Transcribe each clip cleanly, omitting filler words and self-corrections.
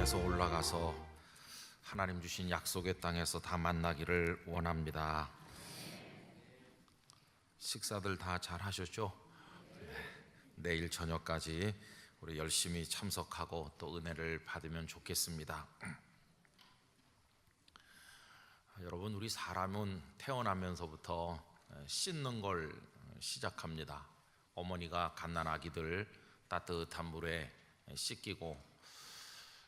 산에서 올라가서 하나님 주신 약속의 땅에서 다 만나기를 원합니다. 식사들 다 잘 하셨죠? 내일 저녁까지 우리 열심히 참석하고 또 은혜를 받으면 좋겠습니다. 여러분, 우리 사람은 태어나면서부터 씻는 걸 시작합니다. 어머니가 갓난 아기들 따뜻한 물에 씻기고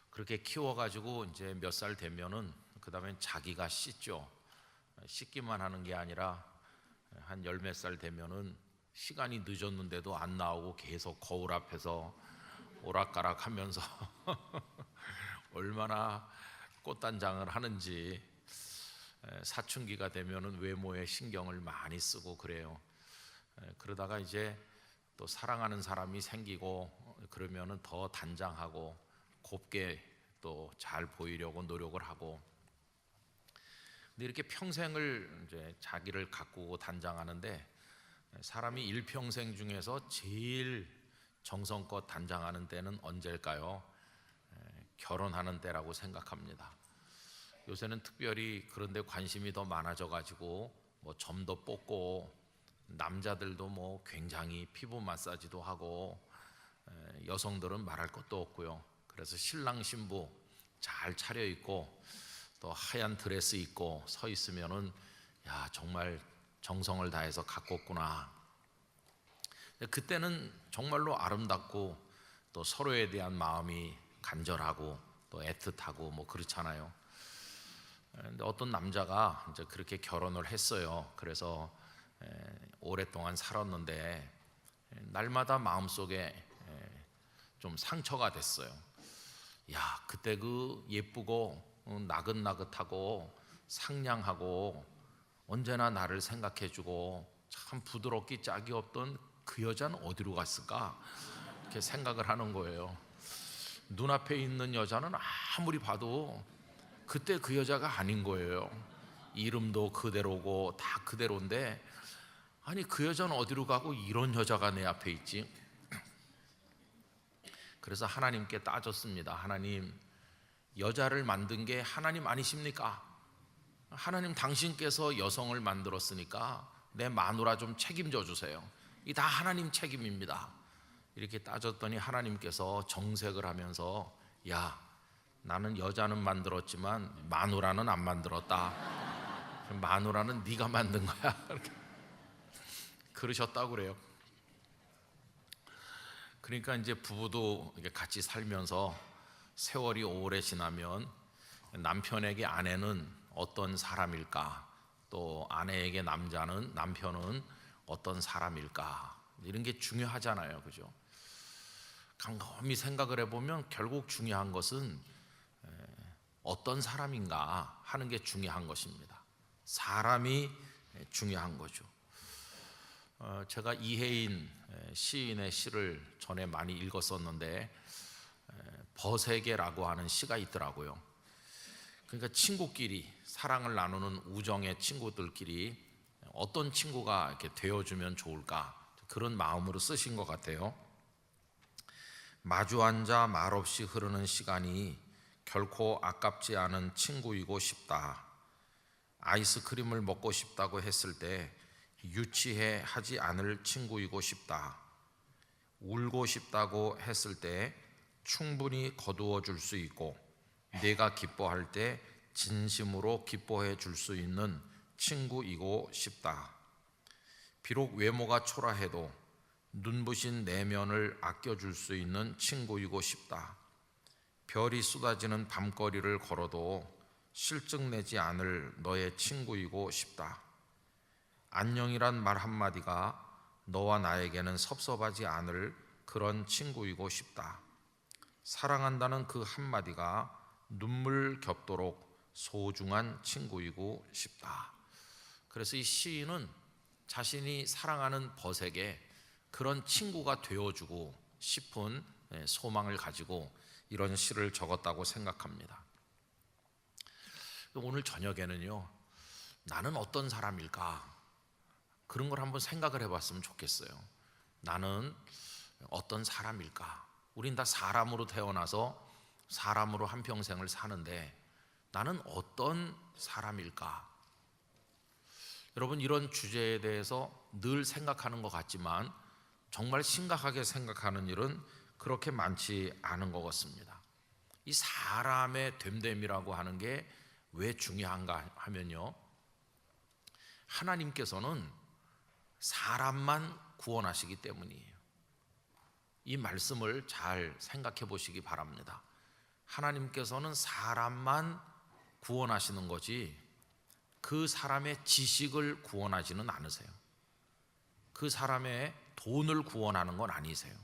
그렇게 키워가지고 이제 몇 살 되면은 그 다음에 자기가 씻죠. 씻기만 하는 게 아니라 한 열 몇 살 되면은 시간이 늦었는데도 안 나오고 계속 거울 앞에서 오락가락 하면서 얼마나 꽃단장을 하는지, 사춘기가 되면은 외모에 신경을 많이 쓰고 그래요. 그러다가 이제 또 사랑하는 사람이 생기고 그러면은 더 단장하고 곱게 또 잘 보이려고 노력을 하고, 근데 이렇게 평생을 이제 자기를 가꾸고 단장하는데 사람이 일평생 중에서 제일 정성껏 단장하는 때는 언제일까요? 결혼하는 때라고 생각합니다. 요새는 특별히 그런 데 관심이 더 많아져 가지고 뭐 점도 뽑고 남자들도 뭐 굉장히 피부 마사지도 하고, 여성들은 말할 것도 없고요. 그래서 신랑 신부 잘 차려입고 또 하얀 드레스 입고 서 있으면은 야, 정말 정성을 다해서 가꿨구나. 그때는 정말로 아름답고 또 서로에 대한 마음이 간절하고 또 애틋하고 뭐 그렇잖아요. 근데 어떤 남자가 이제 그렇게 결혼을 했어요. 그래서 오랫동안 살았는데 날마다 마음속에 좀 상처가 됐어요. 야, 그때 그 예쁘고 나긋나긋하고 상냥하고 언제나 나를 생각해주고 참 부드럽기 짝이 없던 그 여자는 어디로 갔을까? 이렇게 생각을 하는 거예요. 눈앞에 있는 여자는 아무리 봐도 그때 그 여자가 아닌 거예요. 이름도 그대로고 다 그대로인데, 아니 그 여자는 어디로 가고 이런 여자가 내 앞에 있지? 그래서 하나님께 따졌습니다. 하나님, 여자를 만든 게 하나님 아니십니까? 하나님, 당신께서 여성을 만들었으니까 내 마누라 좀 책임져 주세요. 이 다 하나님 책임입니다. 이렇게 따졌더니 하나님께서 정색을 하면서, 야, 나는 여자는 만들었지만 마누라는 안 만들었다. 마누라는 네가 만든 거야. 그러셨다고 그래요. 그러니까 이제 부부도 같이 살면서 세월이 오래 지나면 남편에게 아내는 어떤 사람일까, 또 아내에게 남편은 어떤 사람일까, 이런 게 중요하잖아요. 그죠? 곰곰이 생각을 해보면 결국 중요한 것은 어떤 사람인가 하는 게 중요한 것입니다. 사람이 중요한 거죠. 제가 이혜인 시인의 시를 전에 많이 읽었었는데 버세게라고 하는 시가 있더라고요. 그러니까 친구끼리 사랑을 나누는 우정의 친구들끼리 어떤 친구가 이렇게 되어주면 좋을까, 그런 마음으로 쓰신 것 같아요. 마주 앉아 말없이 흐르는 시간이 결코 아깝지 않은 친구이고 싶다. 아이스크림을 먹고 싶다고 했을 때 유치해 하지 않을 친구이고 싶다. 울고 싶다고 했을 때 충분히 거두어 줄 수 있고 내가 기뻐할 때 진심으로 기뻐해 줄 수 있는 친구이고 싶다. 비록 외모가 초라해도 눈부신 내면을 아껴줄 수 있는 친구이고 싶다. 별이 쏟아지는 밤거리를 걸어도 실증내지 않을 너의 친구이고 싶다. 안녕이란 말 한마디가 너와 나에게는 섭섭하지 않을 그런 친구이고 싶다. 사랑한다는 그 한마디가 눈물 겹도록 소중한 친구이고 싶다. 그래서 이 시인은 자신이 사랑하는 벗에게 그런 친구가 되어주고 싶은 소망을 가지고 이런 시를 적었다고 생각합니다. 오늘 저녁에는요, 나는 어떤 사람일까? 그런 걸 한번 생각을 해봤으면 좋겠어요. 나는 어떤 사람일까? 우린 다 사람으로 태어나서 사람으로 한평생을 사는데 나는 어떤 사람일까? 여러분, 이런 주제에 대해서 늘 생각하는 것 같지만 정말 심각하게 생각하는 일은 그렇게 많지 않은 것 같습니다. 이 사람의 됨됨이라고 하는 게 왜 중요한가 하면요, 하나님께서는 사람만 구원하시기 때문이에요. 이 말씀을 잘 생각해 보시기 바랍니다. 하나님께서는 사람만 구원하시는 거지 그 사람의 지식을 구원하지는 않으세요. 그 사람의 돈을 구원하는 건 아니세요.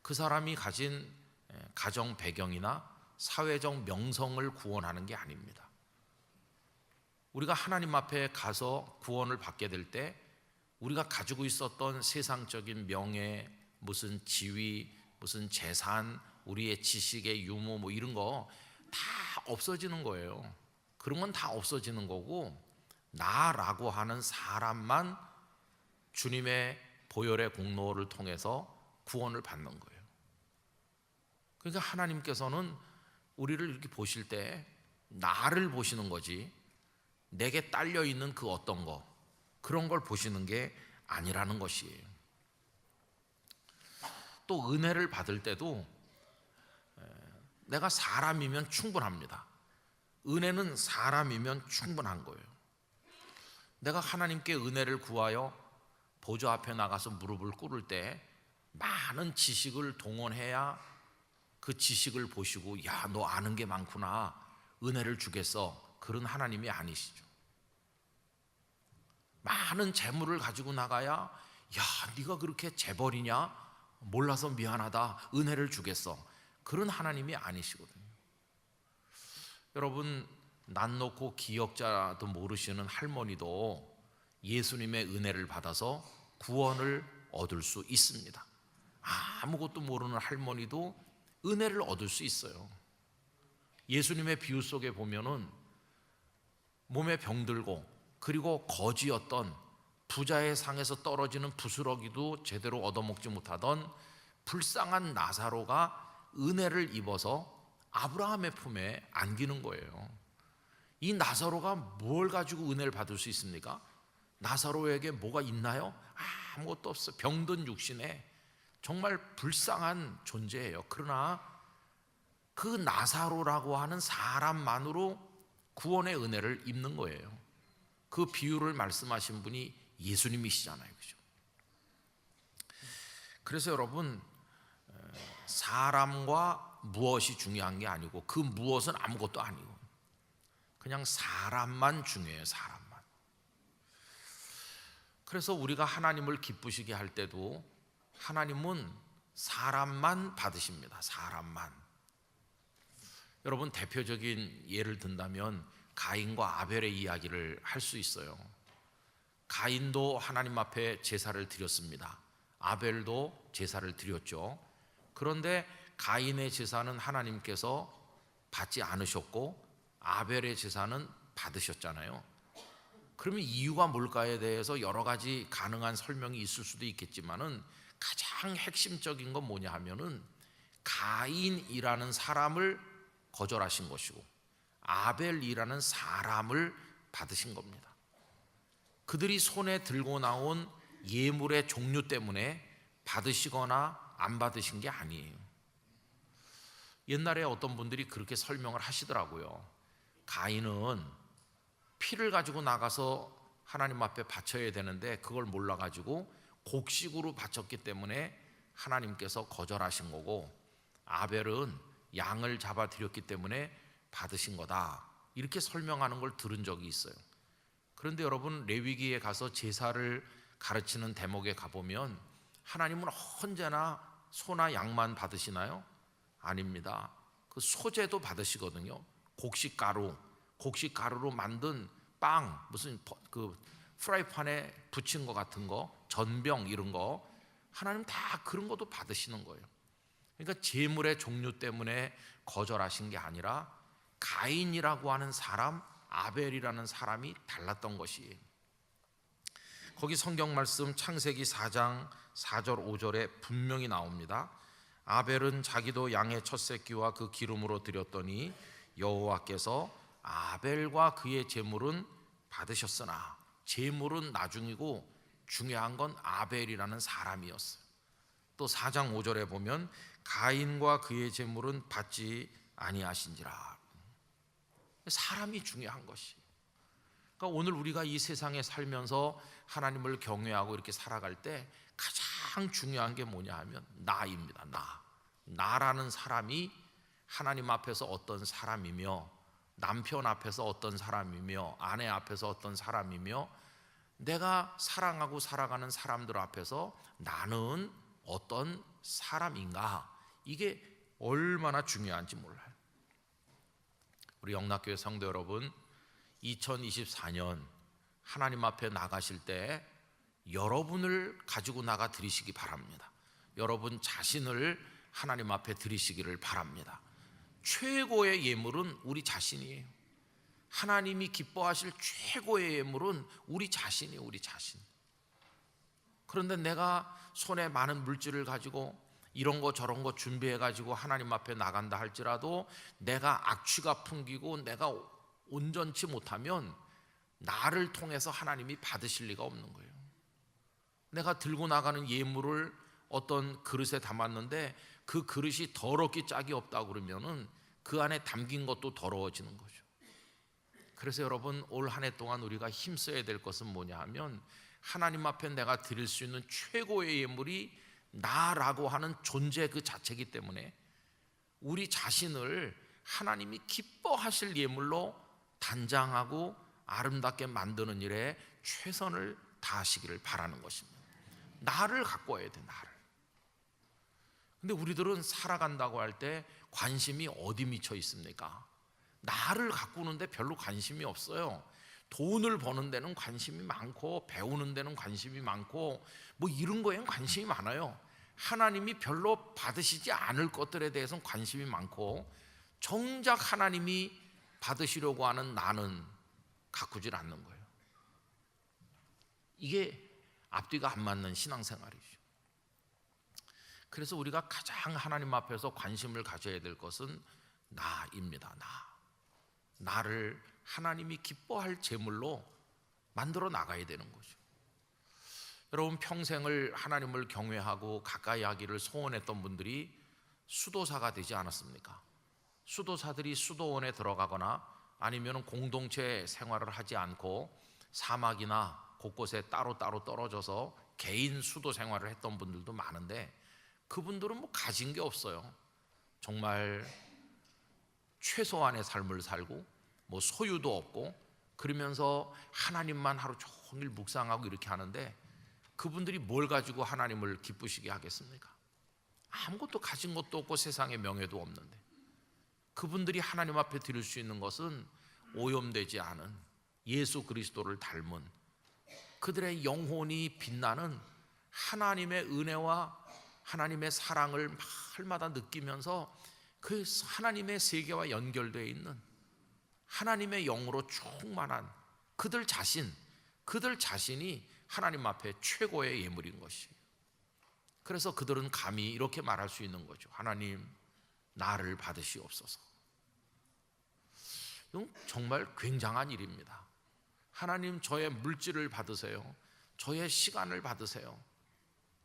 그 사람이 가진 가정 배경이나 사회적 명성을 구원하는 게 아닙니다. 우리가 하나님 앞에 가서 구원을 받게 될 때 우리가 가지고 있었던 세상적인 명예, 무슨 지위, 무슨 재산, 우리의 지식의 유무 뭐 이런 거 다 없어지는 거예요. 그런 건 다 없어지는 거고 나라고 하는 사람만 주님의 보혈의 공로를 통해서 구원을 받는 거예요. 그러니까 하나님께서는 우리를 이렇게 보실 때 나를 보시는 거지 내게 딸려 있는 그 어떤 거 그런 걸 보시는 게 아니라는 것이에요. 또 은혜를 받을 때도 내가 사람이면 충분합니다. 은혜는 사람이면 충분한 거예요. 내가 하나님께 은혜를 구하여 보좌 앞에 나가서 무릎을 꿇을 때 많은 지식을 동원해야 그 지식을 보시고 야, 너 아는 게 많구나, 은혜를 주겠어, 그런 하나님이 아니시죠. 많은 재물을 가지고 나가야 야, 네가 그렇게 재벌이냐, 몰라서 미안하다, 은혜를 주겠어, 그런 하나님이 아니시거든요. 여러분, 난 놓고 기억자도 모르시는 할머니도 예수님의 은혜를 받아서 구원을 얻을 수 있습니다. 아무것도 모르는 할머니도 은혜를 얻을 수 있어요. 예수님의 비유 속에 보면은 몸에 병들고 그리고 거지였던 부자의 상에서 떨어지는 부스러기도 제대로 얻어먹지 못하던 불쌍한 나사로가 은혜를 입어서 아브라함의 품에 안기는 거예요. 이 나사로가 뭘 가지고 은혜를 받을 수 있습니까? 나사로에게 뭐가 있나요? 아무것도 없어. 병든 육신에 정말 불쌍한 존재예요. 그러나 그 나사로라고 하는 사람만으로 구원의 은혜를 입는 거예요. 그 비유를 말씀하신 분이 예수님이시잖아요, 그죠? 그래서 여러분, 사람과 무엇이 중요한 게 아니고 그 무엇은 아무것도 아니고 그냥 사람만 중요해요. 사람만. 그래서 우리가 하나님을 기쁘시게 할 때도 하나님은 사람만 받으십니다. 사람만. 여러분, 대표적인 예를 든다면 가인과 아벨의 이야기를 할 수 있어요. 가인도 하나님 앞에 제사를 드렸습니다. 아벨도 제사를 드렸죠. 그런데 가인의 제사는 하나님께서 받지 않으셨고 아벨의 제사는 받으셨잖아요. 그러면 이유가 뭘까에 대해서 여러 가지 가능한 설명이 있을 수도 있겠지만은 가장 핵심적인 건 뭐냐 하면은 가인이라는 사람을 거절하신 것이고 아벨이라는 사람을 받으신 겁니다. 그들이 손에 들고 나온 예물의 종류 때문에 받으시거나 안 받으신 게 아니에요. 옛날에 어떤 분들이 그렇게 설명을 하시더라고요. 가인은 피를 가지고 나가서 하나님 앞에 바쳐야 되는데 그걸 몰라가지고 곡식으로 바쳤기 때문에 하나님께서 거절하신 거고, 아벨은 양을 잡아 드렸기 때문에 받으신 거다, 이렇게 설명하는 걸 들은 적이 있어요. 그런데 여러분, 레위기에 가서 제사를 가르치는 대목에 가보면 하나님은 언제나 소나 양만 받으시나요? 아닙니다. 그 소재도 받으시거든요. 곡식가루로 만든 빵, 무슨 그 프라이팬에 붙인 것 같은 거, 전병 이런 거, 하나님 다 그런 것도 받으시는 거예요. 그러니까 제물의 종류 때문에 거절하신 게 아니라 가인이라고 하는 사람, 아벨이라는 사람이 달랐던 것이에요. 거기 성경 말씀 창세기 4장 4절 5절에 분명히 나옵니다. 아벨은 자기도 양의 첫 새끼와 그 기름으로 드렸더니 여호와께서 아벨과 그의 제물은 받으셨으나 제물은 나중이고 중요한 건 아벨이라는 사람이었어요. 또 4장 5절에 보면 가인과 그의 제물은 받지 아니하신지라. 사람이 중요한 것이. 그러니까 오늘 우리가 이 세상에 살면서 하나님을 경외하고 이렇게 살아갈 때 가장 중요한 게 뭐냐 하면 나입니다. 나라는 사람이 하나님 앞에서 어떤 사람이며, 남편 앞에서 어떤 사람이며, 아내 앞에서 어떤 사람이며, 내가 사랑하고 살아가는 사람들 앞에서 나는 어떤 사람인가, 이게 얼마나 중요한지 몰라요. 우리 영락교회 성도 여러분, 2024년 하나님 앞에 나가실 때 여러분을 가지고 나가 드리시기 바랍니다. 여러분 자신을 하나님 앞에 드리시기를 바랍니다. 최고의 예물은 우리 자신이에요. 하나님이 기뻐하실 최고의 예물은 우리 자신이에요. 우리 자신. 그런데 내가 손에 많은 물질을 가지고 이런 거 저런 거 준비해 가지고 하나님 앞에 나간다 할지라도 내가 악취가 풍기고 내가 온전치 못하면 나를 통해서 하나님이 받으실 리가 없는 거예요. 내가 들고 나가는 예물을 어떤 그릇에 담았는데 그 그릇이 더럽기 짝이 없다 그러면은 그 안에 담긴 것도 더러워지는 거죠. 그래서 여러분, 올 한 해 동안 우리가 힘써야 될 것은 뭐냐 하면 하나님 앞에 내가 드릴 수 있는 최고의 예물이 나라고 하는 존재 그 자체이기 때문에 우리 자신을 하나님이 기뻐하실 예물로 단장하고 아름답게 만드는 일에 최선을 다하시기를 바라는 것입니다. 나를 갖고 와야 돼, 나를. 근데 우리들은 살아간다고 할 때 관심이 어디 미쳐 있습니까? 나를 가꾸는데 별로 관심이 없어요. 돈을 버는 데는 관심이 많고 배우는 데는 관심이 많고 뭐 이런 거에는 관심이 많아요. 하나님이 별로 받으시지 않을 것들에 대해서는 관심이 많고 정작 하나님이 받으시려고 하는 나는 가꾸질 않는 거예요. 이게 앞뒤가 안 맞는 신앙생활이죠. 그래서 우리가 가장 하나님 앞에서 관심을 가져야 될 것은 나입니다. 나를 하나님이 기뻐할 제물로 만들어 나가야 되는 거죠. 여러분, 평생을 하나님을 경외하고 가까이 하기를 소원했던 분들이 수도사가 되지 않았습니까? 수도사들이 수도원에 들어가거나 아니면 공동체 생활을 하지 않고 사막이나 곳곳에 따로따로 떨어져서 개인 수도 생활을 했던 분들도 많은데 그분들은 뭐 가진 게 없어요. 정말 최소한의 삶을 살고 뭐 소유도 없고 그러면서 하나님만 하루 종일 묵상하고 이렇게 하는데 그분들이 뭘 가지고 하나님을 기쁘시게 하겠습니까? 아무것도 가진 것도 없고 세상에 명예도 없는데 그분들이 하나님 앞에 드릴 수 있는 것은 오염되지 않은 예수 그리스도를 닮은 그들의 영혼이 빛나는 하나님의 은혜와 하나님의 사랑을 날마다 느끼면서 그 하나님의 세계와 연결되어 있는 하나님의 영으로 충만한 그들 자신이 하나님 앞에 최고의 예물인 것이에요. 그래서 그들은 감히 이렇게 말할 수 있는 거죠. 하나님, 나를 받으시옵소서. 이건 정말 굉장한 일입니다. 하나님, 저의 물질을 받으세요. 저의 시간을 받으세요.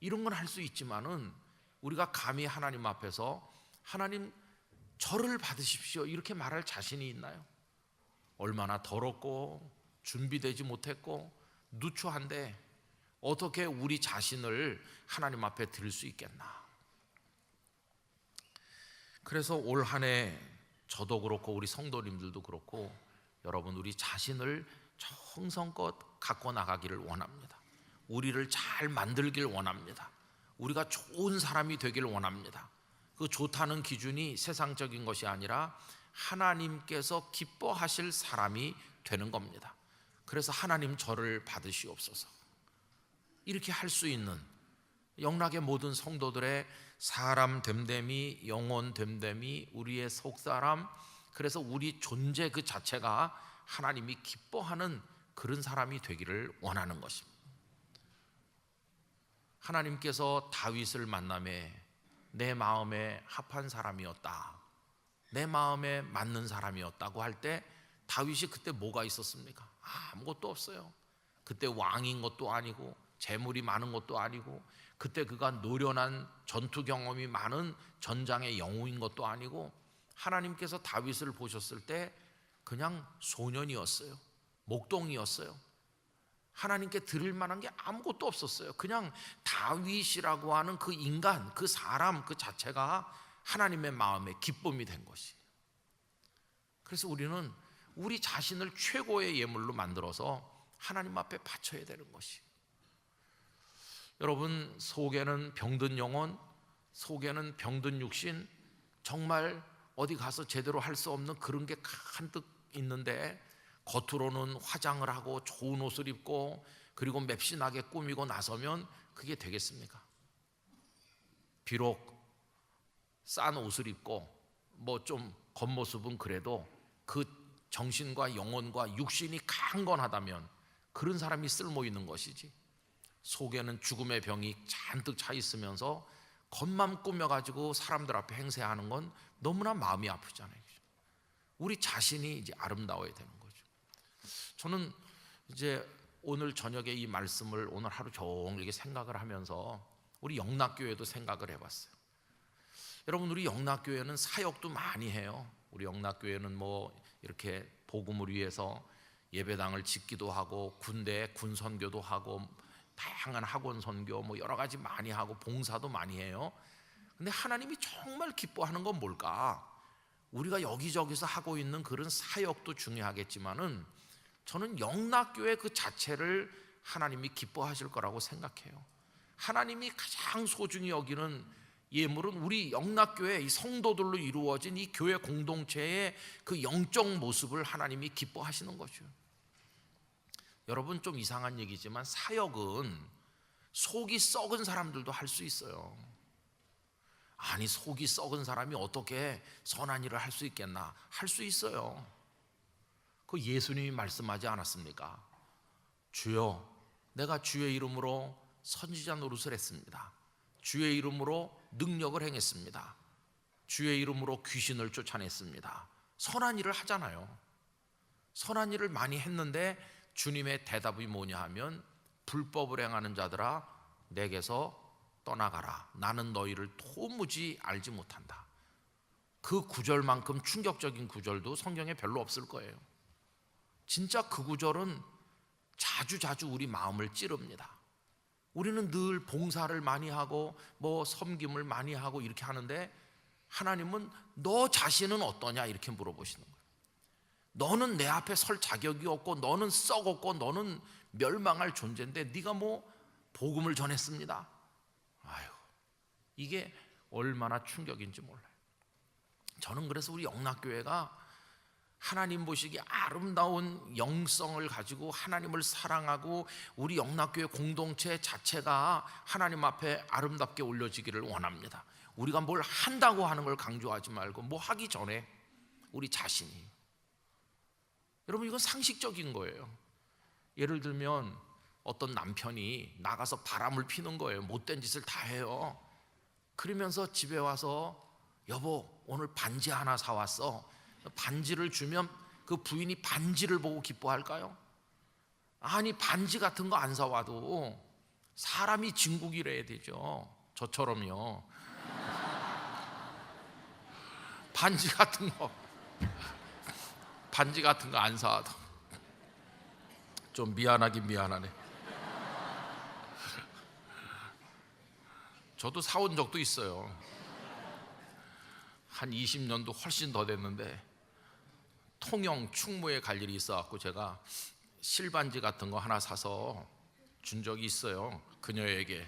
이런 건 할 수 있지만은 우리가 감히 하나님 앞에서 하나님, 저를 받으십시오 이렇게 말할 자신이 있나요? 얼마나 더럽고 준비되지 못했고 누추한데 어떻게 우리 자신을 하나님 앞에 드릴 수 있겠나? 그래서 올 한 해 저도 그렇고 우리 성도님들도 그렇고 여러분, 우리 자신을 정성껏 갖고 나가기를 원합니다. 우리를 잘 만들길 원합니다. 우리가 좋은 사람이 되길 원합니다. 그 좋다는 기준이 세상적인 것이 아니라 하나님께서 기뻐하실 사람이 되는 겁니다. 그래서 하나님, 저를 받으시옵소서 이렇게 할 수 있는 영락의 모든 성도들의 사람 됨됨이, 영혼 됨됨이, 우리의 속사람, 그래서 우리 존재 그 자체가 하나님이 기뻐하는 그런 사람이 되기를 원하는 것입니다. 하나님께서 다윗을 만남에 내 마음에 합한 사람이었다, 내 마음에 맞는 사람이었다고 할 때 다윗이 그때 뭐가 있었습니까? 아무것도 없어요. 그때 왕인 것도 아니고 재물이 많은 것도 아니고 그때 그가 노련한 전투 경험이 많은 전장의 영웅인 것도 아니고 하나님께서 다윗을 보셨을 때 그냥 소년이었어요. 목동이었어요. 하나님께 드릴 만한 게 아무것도 없었어요. 그냥 다윗이라고 하는 그 인간, 그 사람 그 자체가 하나님의 마음에 기쁨이 된 것이. 그래서 우리는 우리 자신을 최고의 예물로 만들어서 하나님 앞에 바쳐야 되는 것이. 여러분, 속에는 병든 영혼, 속에는 병든 육신, 정말 어디 가서 제대로 할 수 없는 그런 게 한뜩 있는데 겉으로는 화장을 하고 좋은 옷을 입고 그리고 맵신하게 꾸미고 나서면 그게 되겠습니까? 비록 싼 옷을 입고 뭐 좀 겉모습은 그래도 그 정신과 영혼과 육신이 강건하다면 그런 사람이 쓸모 있는 것이지, 속에는 죽음의 병이 잔뜩 차 있으면서 겉만 꾸며가지고 사람들 앞에 행세하는 건 너무나 마음이 아프잖아요. 우리 자신이 이제 아름다워야 되는 거죠. 저는 이제 오늘 저녁에 이 말씀을 오늘 하루 종일 이렇게 생각을 하면서 우리 영락교회도 생각을 해봤어요. 여러분, 우리 영락교회는 사역도 많이 해요. 우리 영락교회는 뭐 이렇게 복음을 위해서 예배당을 짓기도 하고 군대에 군 선교도 하고 다양한 학원 선교 뭐 여러 가지 많이 하고 봉사도 많이 해요. 근데 하나님이 정말 기뻐하는 건 뭘까? 우리가 여기저기서 하고 있는 그런 사역도 중요하겠지만은 저는 영락교회 그 자체를 하나님이 기뻐하실 거라고 생각해요. 하나님이 가장 소중히 여기는 예물은 우리 영락교회 이 성도들로 이루어진 이 교회 공동체의 그 영적 모습을 하나님이 기뻐하시는 거죠. 여러분, 좀 이상한 얘기지만 사역은 속이 썩은 사람들도 할 수 있어요. 아니, 속이 썩은 사람이 어떻게 선한 일을 할 수 있겠나? 할 수 있어요. 그 예수님이 말씀하지 않았습니까? 주여, 내가 주의 이름으로 선지자 노릇을 했습니다. 주의 이름으로 능력을 행했습니다. 주의 이름으로 귀신을 쫓아냈습니다. 선한 일을 하잖아요. 선한 일을 많이 했는데 주님의 대답이 뭐냐 하면 불법을 행하는 자들아 내게서 떠나가라. 나는 너희를 도무지 알지 못한다. 그 구절만큼 충격적인 구절도 성경에 별로 없을 거예요. 진짜 그 구절은 자주 우리 마음을 찌릅니다. 우리는 늘 봉사를 많이 하고 뭐 섬김을 많이 하고 이렇게 하는데 하나님은 너 자신은 어떠냐 이렇게 물어보시는 거예요. 너는 내 앞에 설 자격이 없고 너는 썩었고 너는 멸망할 존재인데 네가 뭐 복음을 전했습니다. 아유, 이게 얼마나 충격인지 몰라요. 저는 그래서 우리 영락교회가 하나님 보시기에 아름다운 영성을 가지고 하나님을 사랑하고 우리 영락교회 공동체 자체가 하나님 앞에 아름답게 올려지기를 원합니다. 우리가 뭘 한다고 하는 걸 강조하지 말고 뭐 하기 전에 우리 자신이, 여러분 이건 상식적인 거예요. 예를 들면 어떤 남편이 나가서 바람을 피는 거예요. 못된 짓을 다 해요. 그러면서 집에 와서 여보 오늘 반지 하나 사왔어. 반지를 주면 그 부인이 반지를 보고 기뻐할까요? 아니, 반지 같은 거 안 사와도 사람이 진국이래야 되죠. 저처럼요. 반지 같은 거 안 사와도 좀 미안하긴 미안하네. 저도 사온 적도 있어요. 한 20년도 훨씬 더 됐는데 통영 충무에 갈 일이 있어갖고 제가 실반지 같은 거 하나 사서 준 적이 있어요, 그녀에게.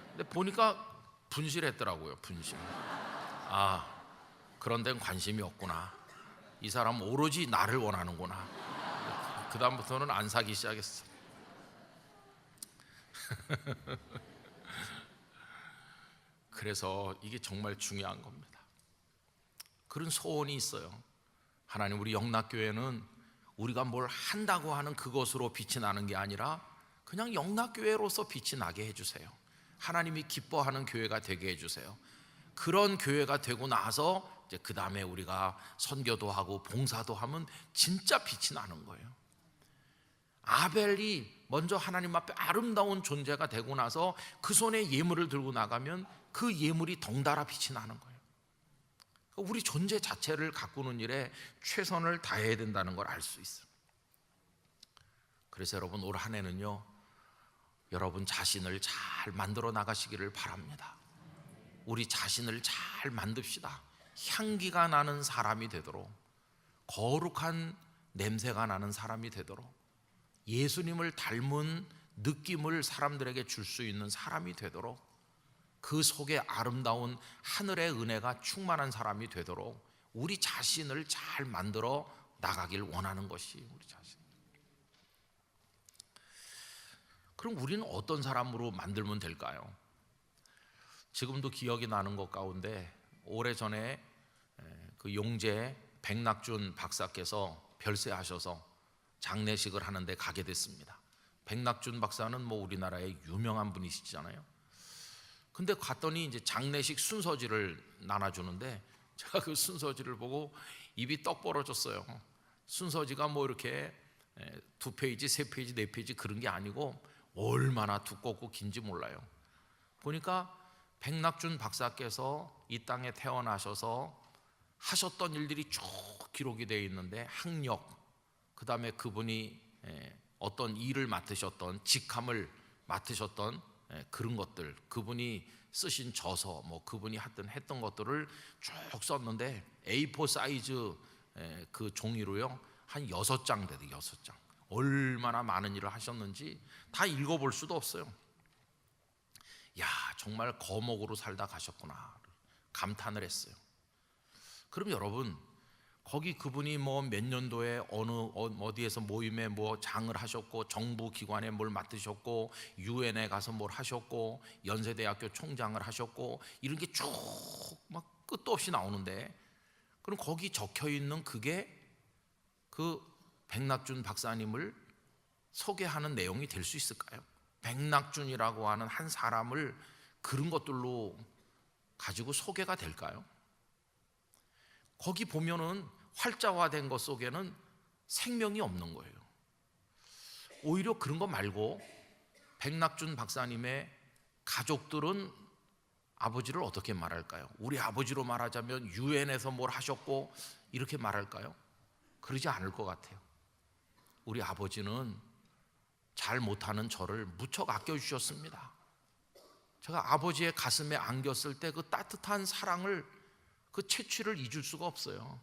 근데 보니까 분실했더라고요. 분실. 아, 그런 데는 관심이 없구나. 이 사람은 오로지 나를 원하는구나. 그 다음부터는 안 사기 시작했어. 그래서 이게 정말 중요한 겁니다. 그런 소원이 있어요. 하나님, 우리 영락교회는 우리가 뭘 한다고 하는 그것으로 빛이 나는 게 아니라 그냥 영락교회로서 빛이 나게 해주세요. 하나님이 기뻐하는 교회가 되게 해주세요. 그런 교회가 되고 나서 이제 그 다음에 우리가 선교도 하고 봉사도 하면 진짜 빛이 나는 거예요. 아벨이 먼저 하나님 앞에 아름다운 존재가 되고 나서 그 손에 예물을 들고 나가면 그 예물이 덩달아 빛이 나는 거예요. 우리 존재 자체를 가꾸는 일에 최선을 다해야 된다는 걸 알 수 있어요. 그래서 여러분, 올 한 해는요, 여러분 자신을 잘 만들어 나가시기를 바랍니다. 우리 자신을 잘 만듭시다. 향기가 나는 사람이 되도록, 거룩한 냄새가 나는 사람이 되도록, 예수님을 닮은 느낌을 사람들에게 줄 수 있는 사람이 되도록, 그 속에 아름다운 하늘의 은혜가 충만한 사람이 되도록 우리 자신을 잘 만들어 나가길 원하는 것이 우리 자신. 그럼 우리는 어떤 사람으로 만들면 될까요? 지금도 기억이 나는 것 가운데 오래전에 그 용재 백낙준 박사께서 별세하셔서 장례식을 하는데 가게 됐습니다. 백낙준 박사는 뭐 우리나라의 유명한 분이시잖아요. 근데 갔더니 이제 장례식 순서지를 나눠주는데 제가 그 순서지를 보고 입이 떡 벌어졌어요. 순서지가 뭐 이렇게 2페이지, 3페이지, 4페이지 그런 게 아니고 얼마나 두껍고 긴지 몰라요. 보니까 백낙준 박사께서 이 땅에 태어나셔서 하셨던 일들이 쭉 기록이 되어 있는데, 학력, 그 다음에 그분이 어떤 일을 맡으셨던, 직함을 맡으셨던 그런 것들, 그분이 쓰신 저서, 뭐 그분이 하여튼 했던 것들을 쭉 썼는데 A4 사이즈 그 종이로요 한 6장 되대. 6장. 얼마나 많은 일을 하셨는지 다 읽어볼 수도 없어요. 야, 정말 거목으로 살다 가셨구나 감탄을 했어요. 그럼 여러분, 거기 그분이 뭐 몇 년도에 어디에서 모임에 뭐 장을 하셨고, 정부 기관에 뭘 맡으셨고, 유엔에 가서 뭘 하셨고, 연세대학교 총장을 하셨고, 이런 게 쭉 막 끝도 없이 나오는데, 그럼 거기 적혀 있는 그게 그 백낙준 박사님을 소개하는 내용이 될 수 있을까요? 백낙준이라고 하는 한 사람을 그런 것들로 가지고 소개가 될까요? 거기 보면은 활자화된 것 속에는 생명이 없는 거예요. 오히려 그런 거 말고 백낙준 박사님의 가족들은 아버지를 어떻게 말할까요? 우리 아버지로 말하자면 유엔에서 뭘 하셨고 이렇게 말할까요? 그러지 않을 것 같아요. 우리 아버지는 잘 못하는 저를 무척 아껴주셨습니다. 제가 아버지의 가슴에 안겼을 때 그 따뜻한 사랑을, 그 채취를 잊을 수가 없어요.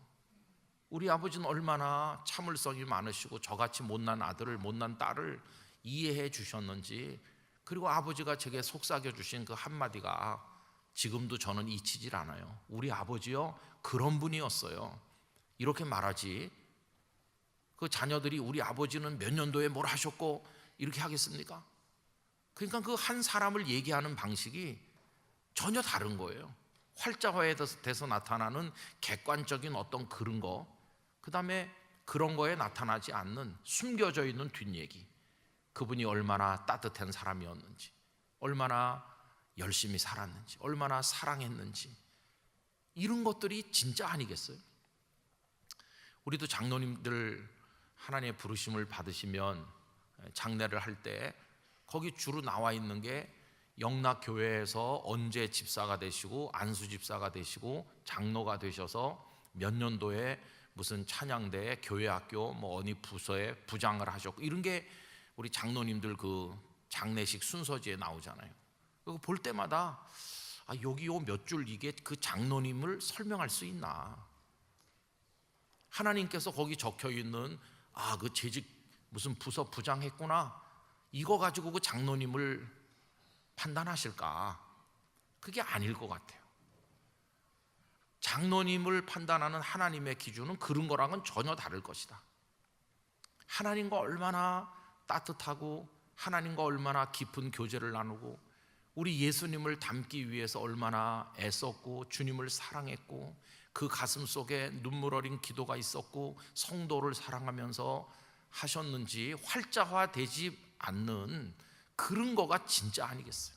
우리 아버지는 얼마나 참을성이 많으시고 저같이 못난 아들을, 못난 딸을 이해해 주셨는지, 그리고 아버지가 제게 속삭여 주신 그 한마디가 지금도 저는 잊히질 않아요. 우리 아버지요, 그런 분이었어요. 이렇게 말하지, 그 자녀들이 우리 아버지는 몇 년도에 뭘 하셨고 이렇게 하겠습니까? 그러니까 그 한 사람을 얘기하는 방식이 전혀 다른 거예요. 활자화돼서 나타나는 객관적인 어떤 그런 거, 그 다음에 그런 거에 나타나지 않는 숨겨져 있는 뒷얘기, 그분이 얼마나 따뜻한 사람이었는지, 얼마나 열심히 살았는지, 얼마나 사랑했는지, 이런 것들이 진짜 아니겠어요? 우리도 장로님들 하나님의 부르심을 받으시면 장례를 할 때 거기 주로 나와 있는 게 영락교회에서 언제 집사가 되시고 안수 집사가 되시고 장로가 되셔서 몇 년도에 무슨 찬양대에 교회학교 뭐 어느 부서에 부장을 하셨고, 이런 게 우리 장로님들 그 장례식 순서지에 나오잖아요. 그거 볼 때마다 여기 요 몇 줄 이게 그 장로님을 설명할 수 있나? 하나님께서 거기 적혀 있는 그 재직 무슨 부서 부장했구나, 이거 가지고 그 장로님을 판단하실까? 그게 아닐 것 같아요. 장로님을 판단하는 하나님의 기준은 그런 거랑은 전혀 다를 것이다. 하나님과 얼마나 따뜻하고 하나님과 얼마나 깊은 교제를 나누고 우리 예수님을 닮기 위해서 얼마나 애썼고 주님을 사랑했고 그 가슴 속에 눈물 어린 기도가 있었고 성도를 사랑하면서 하셨는지 활자화되지 않는 그런 거가 진짜 아니겠어요?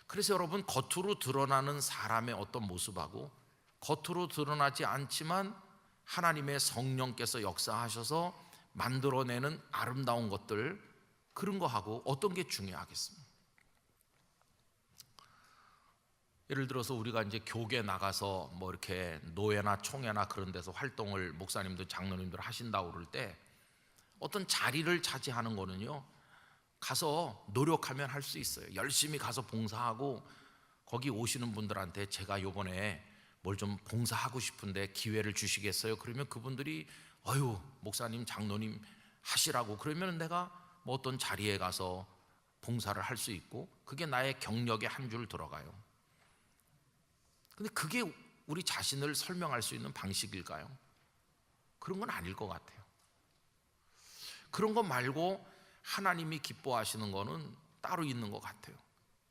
그래서 여러분, 겉으로 드러나는 사람의 어떤 모습하고 겉으로 드러나지 않지만 하나님의 성령께서 역사하셔서 만들어내는 아름다운 것들, 그런 거하고 어떤 게 중요하겠습니까? 예를 들어서 우리가 이제 교계 나가서 뭐 이렇게 노회나 총회나 그런 데서 활동을 목사님들, 장로님들 하신다고 그럴 때 어떤 자리를 차지하는 거는요, 가서 노력하면 할 수 있어요. 열심히 가서 봉사하고 거기 오시는 분들한테 제가 요번에 뭘 좀 봉사하고 싶은데 기회를 주시겠어요? 그러면 그분들이 어유 목사님, 장로님 하시라고 그러면 내가 뭐 어떤 자리에 가서 봉사를 할 수 있고 그게 나의 경력의 한 줄 들어가요. 근데 그게 우리 자신을 설명할 수 있는 방식일까요? 그런 건 아닐 것 같아요. 그런 거 말고 하나님이 기뻐하시는 거는 따로 있는 것 같아요.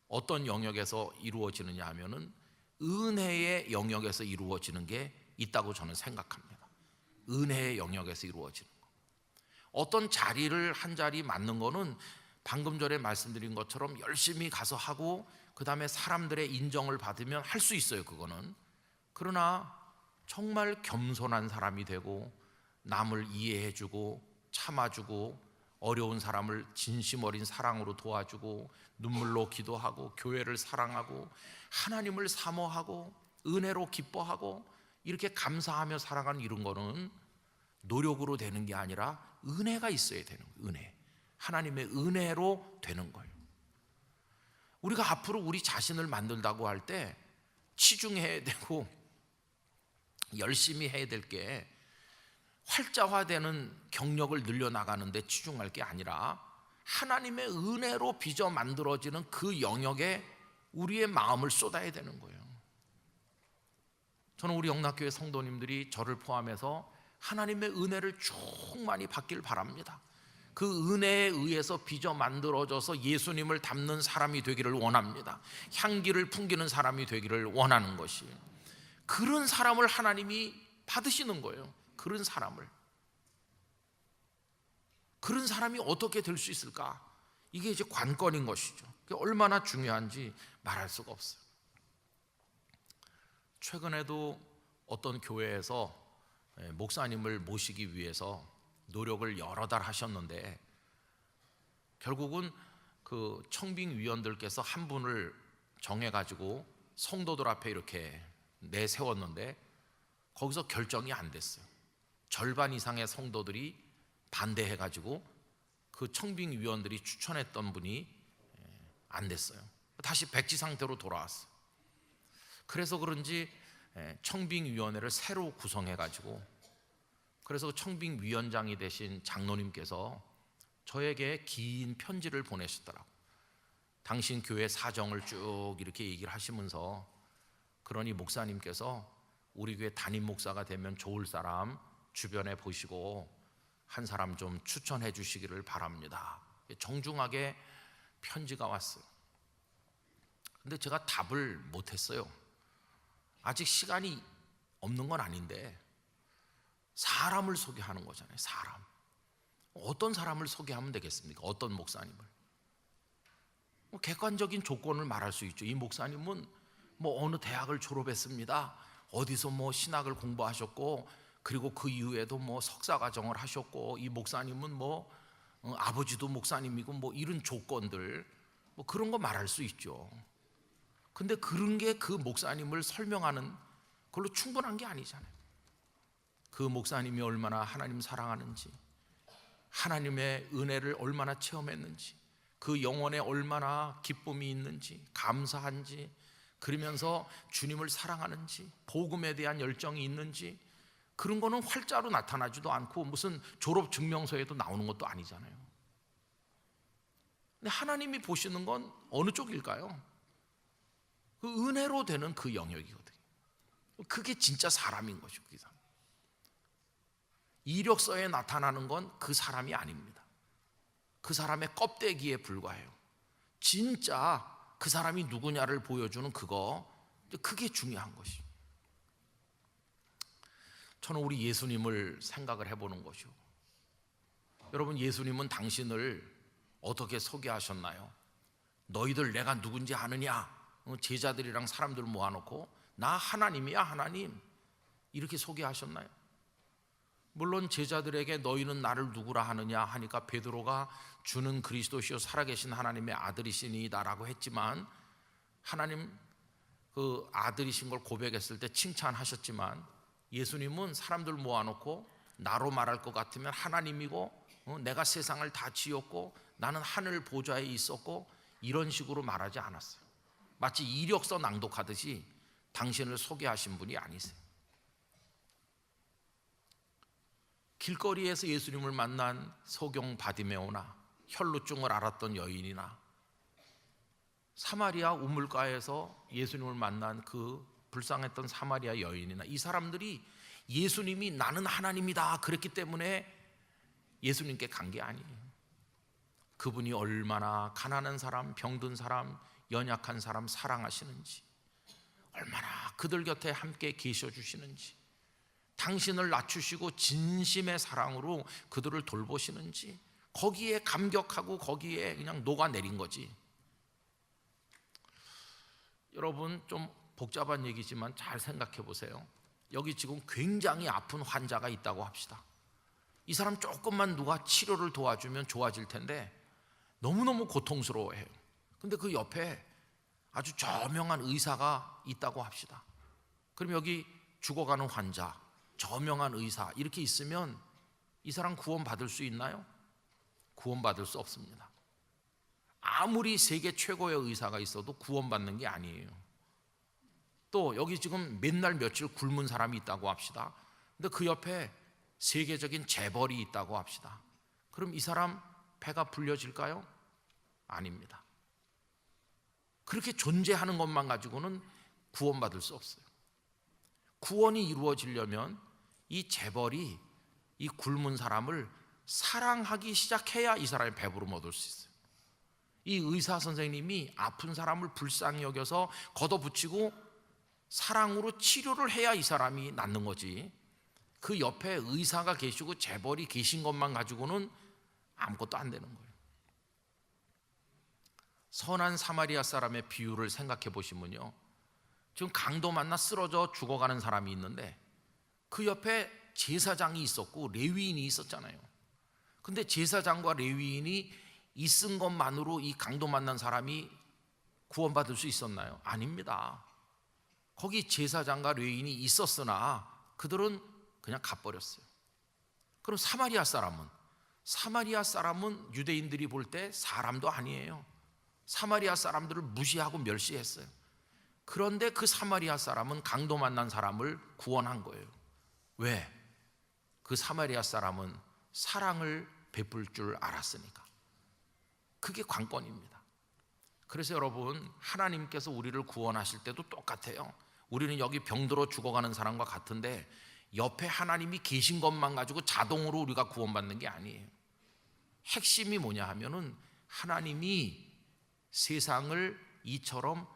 어떤 영역에서 이루어지느냐 하면은 은혜의 영역에서 이루어지는 게 있다고 저는 생각합니다. 은혜의 영역에서 이루어지는 거. 어떤 자리를 한 자리 맡는 거는 방금 전에 말씀드린 것처럼 열심히 가서 하고 그 다음에 사람들의 인정을 받으면 할 수 있어요, 그거는. 그러나 정말 겸손한 사람이 되고 남을 이해해주고 참아주고 어려운 사람을 진심 어린 사랑으로 도와주고 눈물로 기도하고 교회를 사랑하고 하나님을 사모하고 은혜로 기뻐하고 이렇게 감사하며 살아가는 이런 거는 노력으로 되는 게 아니라 은혜가 있어야 되는 거예요. 은혜, 하나님의 은혜로 되는 거예요. 우리가 앞으로 우리 자신을 만든다고 할 때 치중해야 되고 열심히 해야 될 게 활자화되는 경력을 늘려나가는데 치중할 게 아니라 하나님의 은혜로 빚어 만들어지는 그 영역에 우리의 마음을 쏟아야 되는 거예요. 저는 우리 영락교회 성도님들이 저를 포함해서 하나님의 은혜를 충만히 받길 바랍니다. 그 은혜에 의해서 빚어 만들어져서 예수님을 닮는 사람이 되기를 원합니다. 향기를 풍기는 사람이 되기를 원하는 것이, 그런 사람을 하나님이 받으시는 거예요. 그런 사람이 어떻게 될 수 있을까? 이게 이제 관건인 것이죠. 그게 얼마나 중요한지 말할 수가 없어요. 최근에도 어떤 교회에서 목사님을 모시기 위해서 노력을 여러 달 하셨는데 결국은 그 청빙위원들께서 한 분을 정해가지고 성도들 앞에 이렇게 내세웠는데 거기서 결정이 안 됐어요. 절반 이상의 성도들이 반대해가지고 그 청빙위원들이 추천했던 분이 안 됐어요. 다시 백지 상태로 돌아왔어요. 그래서 그런지 청빙위원회를 새로 구성해가지고, 그래서 청빙위원장이 되신 장로님께서 저에게 긴 편지를 보내셨더라고요. 당신 교회 사정을 쭉 이렇게 얘기를 하시면서, 그러니 목사님께서 우리 교회 담임 목사가 되면 좋을 사람 주변에 보시고 한 사람 좀 추천해 주시기를 바랍니다. 정중하게 편지가 왔어요. 근데 제가 답을 못했어요. 아직 시간이 없는 건 아닌데 사람을 소개하는 거잖아요. 사람. 어떤 사람을 소개하면 되겠습니까? 어떤 목사님을. 객관적인 조건을 말할 수 있죠. 이 목사님은 뭐 어느 대학을 졸업했습니다. 어디서 뭐 신학을 공부하셨고, 그리고 그 이후에도 뭐 석사 과정을 하셨고, 이 목사님은 뭐 아버지도 목사님이고, 뭐 이런 조건들, 뭐 그런 거 말할 수 있죠. 근데 그런 게 그 목사님을 설명하는 걸로 충분한 게 아니잖아요. 그 목사님이 얼마나 하나님 사랑하는지, 하나님의 은혜를 얼마나 체험했는지, 그 영혼에 얼마나 기쁨이 있는지, 감사한지, 그러면서 주님을 사랑하는지, 복음에 대한 열정이 있는지, 그런 거는 활자로 나타나지도 않고 무슨 졸업 증명서에도 나오는 것도 아니잖아요. 근데 하나님이 보시는 건 어느 쪽일까요? 그 은혜로 되는 그 영역이거든요. 그게 진짜 사람인 것이고, 그 사람. 이력서에 나타나는 건 그 사람이 아닙니다. 그 사람의 껍데기에 불과해요. 진짜 그 사람이 누구냐를 보여주는 그게 중요한 것이죠. 저는 우리 예수님을 생각을 해보는 것이요. 여러분, 예수님은 당신을 어떻게 소개하셨나요? 너희들 내가 누군지 아느냐? 제자들이랑 사람들 모아놓고 나 하나님이야 하나님 이렇게 소개하셨나요? 물론 제자들에게 너희는 나를 누구라 하느냐 하니까 베드로가 주는 그리스도시요 살아계신 하나님의 아들이시니다라고 했지만, 하나님 그 아들이신 걸 고백했을 때 칭찬하셨지만, 예수님은 사람들 모아놓고 나로 말할 것 같으면 하나님이고 내가 세상을 다 지었고 나는 하늘 보좌에 있었고 이런 식으로 말하지 않았어요. 마치 이력서 낭독하듯이 당신을 소개하신 분이 아니세요. 길거리에서 예수님을 만난 소경 바디메오나 혈루증을 앓았던 여인이나 사마리아 우물가에서 예수님을 만난 그 불쌍했던 사마리아 여인이나, 이 사람들이 예수님이 나는 하나님이다 그랬기 때문에 예수님께 간 게 아니에요. 그분이 얼마나 가난한 사람, 병든 사람, 연약한 사람 사랑하시는지, 얼마나 그들 곁에 함께 계셔 주시는지, 당신을 낮추시고 진심의 사랑으로 그들을 돌보시는지, 거기에 감격하고 거기에 그냥 녹아내린 거지. 여러분, 좀 복잡한 얘기지만 잘 생각해 보세요. 여기 지금 굉장히 아픈 환자가 있다고 합시다. 이 사람 조금만 누가 치료를 도와주면 좋아질 텐데 너무너무 고통스러워해요. 근데 그 옆에 아주 저명한 의사가 있다고 합시다. 그럼 여기 죽어가는 환자, 저명한 의사 이렇게 있으면 이 사람 구원받을 수 있나요? 구원받을 수 없습니다. 아무리 세계 최고의 의사가 있어도 구원받는 게 아니에요. 또 여기 지금 맨날 며칠 굶은 사람이 있다고 합시다. 근데 그 옆에 세계적인 재벌이 있다고 합시다. 그럼 이 사람 배가 불려질까요? 아닙니다. 그렇게 존재하는 것만 가지고는 구원받을 수 없어요. 구원이 이루어지려면 이 재벌이 이 굶은 사람을 사랑하기 시작해야 이 사람이 배부름 얻을 수 있어요. 이 의사 선생님이 아픈 사람을 불쌍히 여겨서 걷어붙이고 사랑으로 치료를 해야 이 사람이 낫는 거지, 그 옆에 의사가 계시고 재벌이 계신 것만 가지고는 아무것도 안 되는 거예요. 선한 사마리아 사람의 비유를 생각해 보시면요, 지금 강도 만나 쓰러져 죽어가는 사람이 있는데 그 옆에 제사장이 있었고 레위인이 있었잖아요. 근데 제사장과 레위인이 있은 것만으로 이 강도 만난 사람이 구원받을 수 있었나요? 아닙니다. 거기 제사장과 레위인이 있었으나 그들은 그냥 가버렸어요. 그럼 사마리아 사람은 유대인들이 볼 때 사람도 아니에요. 사마리아 사람들을 무시하고 멸시했어요. 그런데 그 사마리아 사람은 강도 만난 사람을 구원한 거예요. 왜? 그 사마리아 사람은 사랑을 베풀 줄 알았으니까. 그게 관건입니다. 그래서 여러분, 하나님께서 우리를 구원하실 때도 똑같아요. 우리는 여기 병들어 죽어가는 사람과 같은데 옆에 하나님이 계신 것만 가지고 자동으로 우리가 구원받는 게 아니에요. 핵심이 뭐냐 하면은 하나님이 세상을 이처럼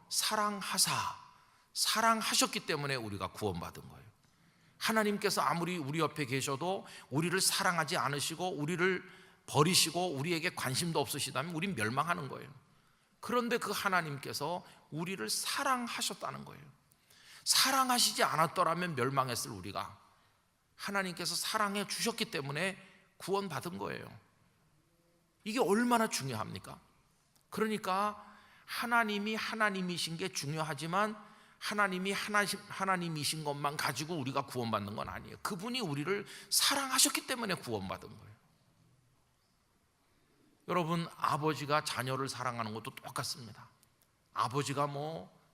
사랑하셨기 때문에 우리가 구원받은 거예요. 하나님께서 아무리 우리 옆에 계셔도 우리를 사랑하지 않으시고 우리를 버리시고 우리에게 관심도 없으시다면 우린 멸망하는 거예요. 그런데 그 하나님께서 우리를 사랑하셨다는 거예요. 사랑하시지 않았더라면 멸망했을 우리가 하나님께서 사랑해 주셨기 때문에 구원받은 거예요. 이게 얼마나 중요합니까? 그러니까 하나님이 하나님이신 게 중요하지만 하나님이 하나님이신 것만 가지고 우리가 구원받는 건 아니에요. 그분이 우리를 사랑하셨기 때문에 구원받은 거예요. 여러분, 아버지가 자녀를 사랑하는 것도 똑같습니다. 아버지가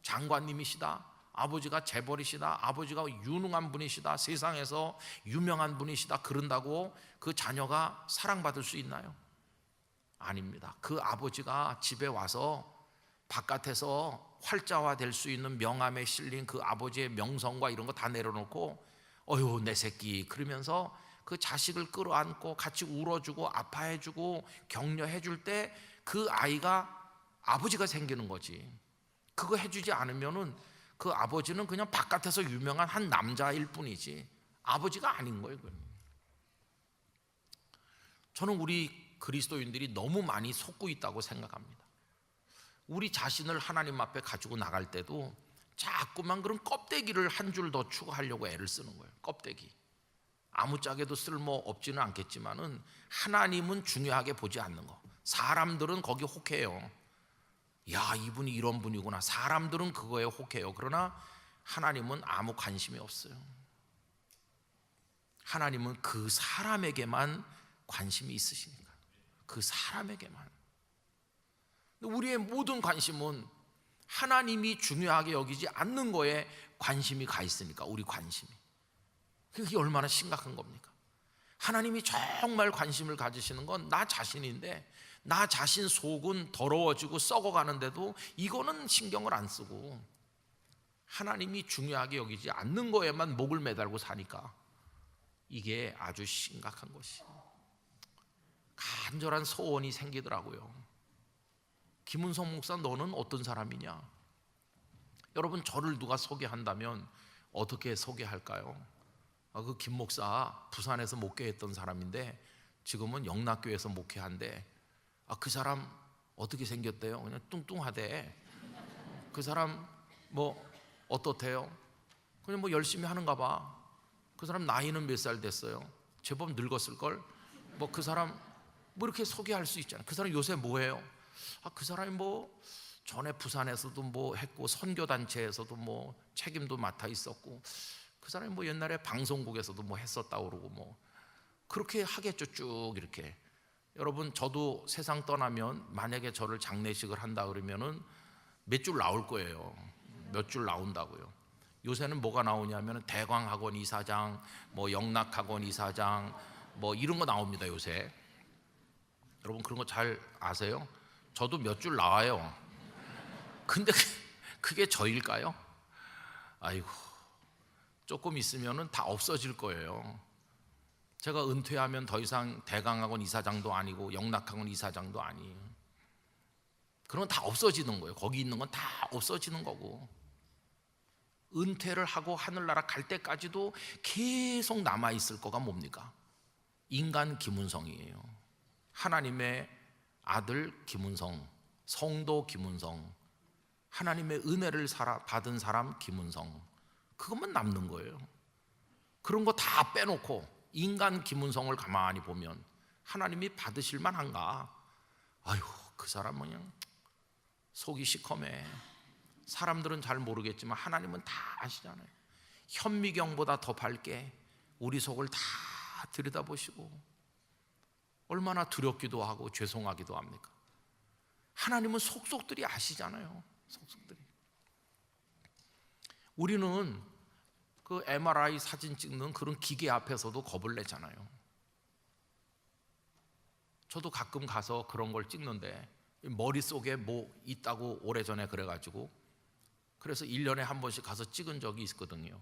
장관님이시다, 아버지가 재벌이시다, 아버지가 유능한 분이시다, 세상에서 유명한 분이시다 그런다고 그 자녀가 사랑받을 수 있나요? 아닙니다. 그 아버지가 집에 와서 바깥에서 활자화될 수 있는 명함에 실린 그 아버지의 명성과 이런 거 다 내려놓고 어휴 내 새끼 그러면서 그 자식을 끌어안고 같이 울어주고 아파해주고 격려해줄 때 그 아이가 아버지가 생기는 거지. 그거 해주지 않으면은 그 아버지는 그냥 바깥에서 유명한 한 남자일 뿐이지 아버지가 아닌 거예요. 저는 우리 그리스도인들이 너무 많이 속고 있다고 생각합니다. 우리 자신을 하나님 앞에 가지고 나갈 때도 자꾸만 그런 껍데기를 한 줄 더 추가하려고 애를 쓰는 거예요. 껍데기. 아무짝에도 쓸모 없지는 않겠지만은 하나님은 중요하게 보지 않는 거. 사람들은 거기 혹해요. 야, 이분이 이런 분이구나. 사람들은 그거에 혹해요. 그러나 하나님은 아무 관심이 없어요. 하나님은 그 사람에게만 관심이 있으시니까. 그 사람에게만. 우리의 모든 관심은 하나님이 중요하게 여기지 않는 거에 관심이 가 있으니까. 우리 관심이. 그게 얼마나 심각한 겁니까? 하나님이 정말 관심을 가지시는 건 나 자신인데, 나 자신 속은 더러워지고 썩어가는데도 이거는 신경을 안 쓰고 하나님이 중요하게 여기지 않는 거에만 목을 매달고 사니까 이게 아주 심각한 것이에요. 간절한 소원이 생기더라고요. 김은성 목사, 너는 어떤 사람이냐? 여러분, 저를 누가 소개한다면 어떻게 소개할까요? 그 김 목사 부산에서 목회했던 사람인데 지금은 영락교회에서 목회한대. 그 사람 어떻게 생겼대요? 그냥 뚱뚱하대. 그 사람 뭐 어떻대요? 그냥 뭐 열심히 하는가 봐. 그 사람 나이는 몇 살 됐어요? 제법 늙었을걸? 뭐 그 사람 뭐 이렇게 소개할 수 있잖아요. 그 사람 요새 뭐 해요? 그 사람이 뭐 전에 부산에서도 뭐 했고 선교단체에서도 뭐 책임도 맡아 있었고, 그 사람이 뭐 옛날에 방송국에서도 뭐 했었다고 그러고 뭐 그렇게 하겠죠. 쭉 이렇게. 여러분, 저도 세상 떠나면 만약에 저를 장례식을 한다 그러면은 몇 줄 나올 거예요. 몇 줄 나온다고요. 요새는 뭐가 나오냐면 대광학원 이사장, 뭐 영락학원 이사장, 뭐 이런 거 나옵니다. 요새. 여러분, 그런 거 잘 아세요? 저도 몇 줄 나와요. 근데 그게 저일까요? 아이고, 조금 있으면은 다 없어질 거예요. 제가 은퇴하면 더 이상 대강학원 이사장도 아니고 영락학원 이사장도 아니에요. 그런 건 다 없어지는 거예요. 거기 있는 건 다 없어지는 거고, 은퇴를 하고 하늘나라 갈 때까지도 계속 남아있을 거가 뭡니까? 인간 김은성이에요. 하나님의 아들 김은성, 성도 김은성, 하나님의 은혜를 받은 사람 김은성, 그것만 남는 거예요. 그런 거 다 빼놓고 인간 김은성을 가만히 보면 하나님이 받으실 만한가? 아유, 그 사람은 그냥 속이 시커매. 사람들은 잘 모르겠지만 하나님은 다 아시잖아요. 현미경보다 더 밝게 우리 속을 다 들여다보시고 얼마나 두렵기도 하고 죄송하기도 합니까? 하나님은 속속들이 아시잖아요. 속속들이. 우리는 그 MRI 사진 찍는 그런 기계 앞에서도 겁을 내잖아요. 저도 가끔 가서 그런 걸 찍는데 머릿속에 뭐 있다고 오래전에 그래가지고 그래서 1년에 한 번씩 가서 찍은 적이 있거든요.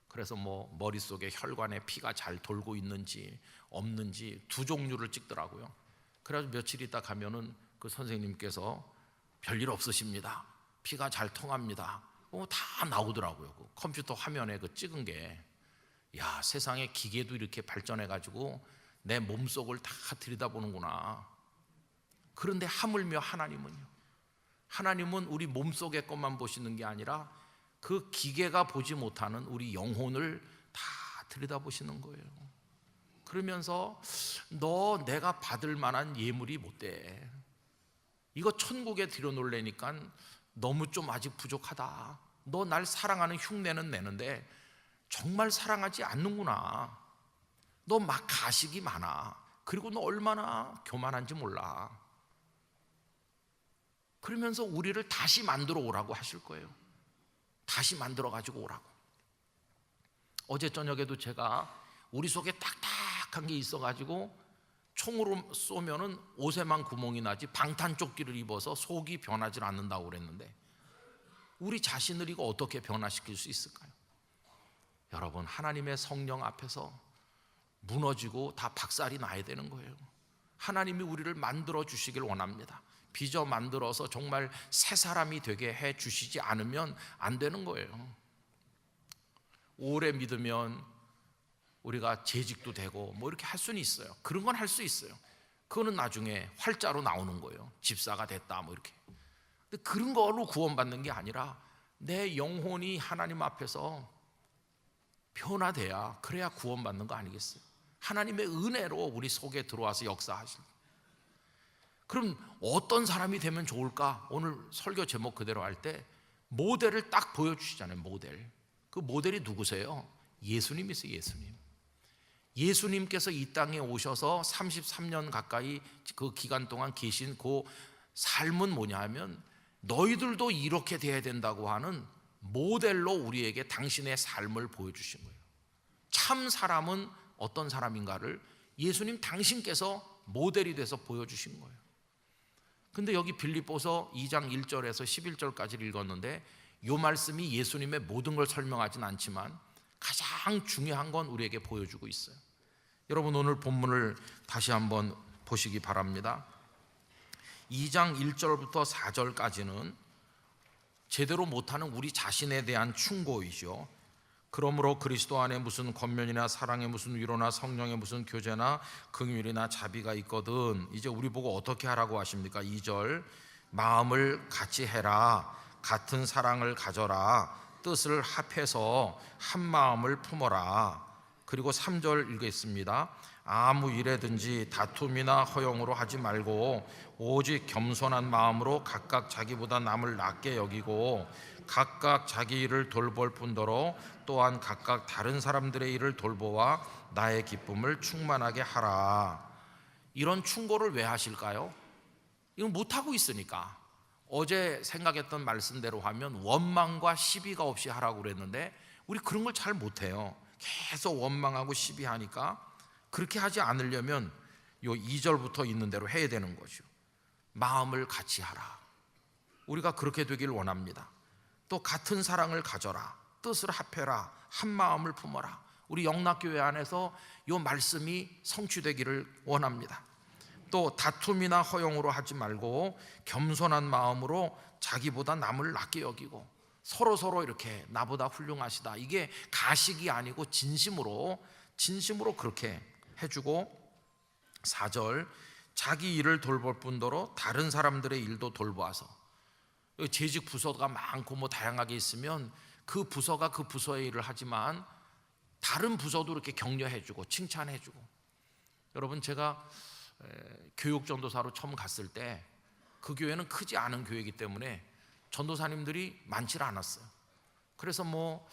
그래서 뭐 머릿속에 혈관에 피가 잘 돌고 있는지 없는지 두 종류를 찍더라고요. 그래서 며칠 있다 가면은 그 선생님께서 별일 없으십니다. 피가 잘 통합니다. 다 나오더라고요. 그 컴퓨터 화면에 그 찍은 게. 야, 세상에 기계도 이렇게 발전해가지고 내 몸속을 다 들여다보는구나. 그런데 하물며 하나님은요, 하나님은 우리 몸속의 것만 보시는 게 아니라 그 기계가 보지 못하는 우리 영혼을 다 들여다보시는 거예요. 그러면서 너 내가 받을 만한 예물이 못 돼. 이거 천국에 들여놓으려니까 너무 좀 아직 부족하다. 너 날 사랑하는 흉내는 내는데 정말 사랑하지 않는구나. 너 막 가식이 많아. 그리고 너 얼마나 교만한지 몰라. 그러면서 우리를 다시 만들어 오라고 하실 거예요. 다시 만들어 가지고 오라고. 어제 저녁에도 제가 우리 속에 딱딱한 게 있어 가지고 총으로 쏘면은 옷에만 구멍이 나지 방탄조끼를 입어서 속이 변하지 않는다고 그랬는데 우리 자신을 이거 어떻게 변화시킬 수 있을까요? 여러분, 하나님의 성령 앞에서 무너지고 다 박살이 나야 되는 거예요. 하나님이 우리를 만들어 주시길 원합니다. 빚어 만들어서 정말 새 사람이 되게 해 주시지 않으면 안 되는 거예요. 오래 믿으면 우리가 재직도 되고 뭐 이렇게 할 수는 있어요. 그런 건 할 수 있어요. 그거는 나중에 활자로 나오는 거예요. 집사가 됐다 뭐 이렇게. 근데 그런 걸로 구원받는 게 아니라 내 영혼이 하나님 앞에서 변화돼야, 그래야 구원받는 거 아니겠어요? 하나님의 은혜로 우리 속에 들어와서 역사하시는. 그럼 어떤 사람이 되면 좋을까? 오늘 설교 제목 그대로 할 때 모델을 딱 보여주시잖아요. 모델. 그 모델이 누구세요? 예수님이세요. 예수님. 예수님께서 이 땅에 오셔서 33년 가까이 그 기간 동안 계신 그 삶은 뭐냐 하면 너희들도 이렇게 돼야 된다고 하는 모델로 우리에게 당신의 삶을 보여주신 거예요. 참 사람은 어떤 사람인가를 예수님 당신께서 모델이 돼서 보여주신 거예요. 근데 여기 빌립보서 2장 1절에서 11절까지를 읽었는데 이 말씀이 예수님의 모든 걸 설명하진 않지만 가장 중요한 건 우리에게 보여주고 있어요. 여러분 오늘 본문을 다시 한번 보시기 바랍니다. 2장 1절부터 4절까지는 제대로 못하는 우리 자신에 대한 충고이죠. 그러므로 그리스도 안에 무슨 권면이나 사랑에 무슨 위로나 성령에 무슨 교제나 긍휼이나 자비가 있거든. 이제 우리 보고 어떻게 하라고 하십니까? 2절 마음을 같이 해라. 같은 사랑을 가져라. 뜻을 합해서 한 마음을 품어라. 그리고 3절 읽겠습니다. 아무 일에든지 다툼이나 허용으로 하지 말고 오직 겸손한 마음으로 각각 자기보다 남을 낫게 여기고 각각 자기 일을 돌볼 뿐더러 또한 각각 다른 사람들의 일을 돌보아 나의 기쁨을 충만하게 하라. 이런 충고를 왜 하실까요? 이건 못하고 있으니까. 어제 생각했던 말씀대로 하면 원망과 시비가 없이 하라고 그랬는데 우리 그런 걸 잘 못해요. 계속 원망하고 시비하니까 그렇게 하지 않으려면 요 2절부터 있는 대로 해야 되는 거죠. 마음을 같이 하라. 우리가 그렇게 되길 원합니다. 또 같은 사랑을 가져라. 뜻을 합해라. 한 마음을 품어라. 우리 영락교회 안에서 요 말씀이 성취되기를 원합니다. 또 다툼이나 허용으로 하지 말고 겸손한 마음으로 자기보다 남을 낫게 여기고 서로 이렇게 나보다 훌륭하시다. 이게 가식이 아니고 진심으로 그렇게 해주고 4절 자기 일을 돌볼 뿐더러 다른 사람들의 일도 돌보아서 재직 부서가 많고 뭐 다양하게 있으면 그 부서가 그 부서의 일을 하지만 다른 부서도 이렇게 격려해주고 칭찬해주고. 여러분 제가 교육 전도사로 처음 갔을 때 그 교회는 크지 않은 교회이기 때문에 전도사님들이 많지 않았어요. 그래서 뭐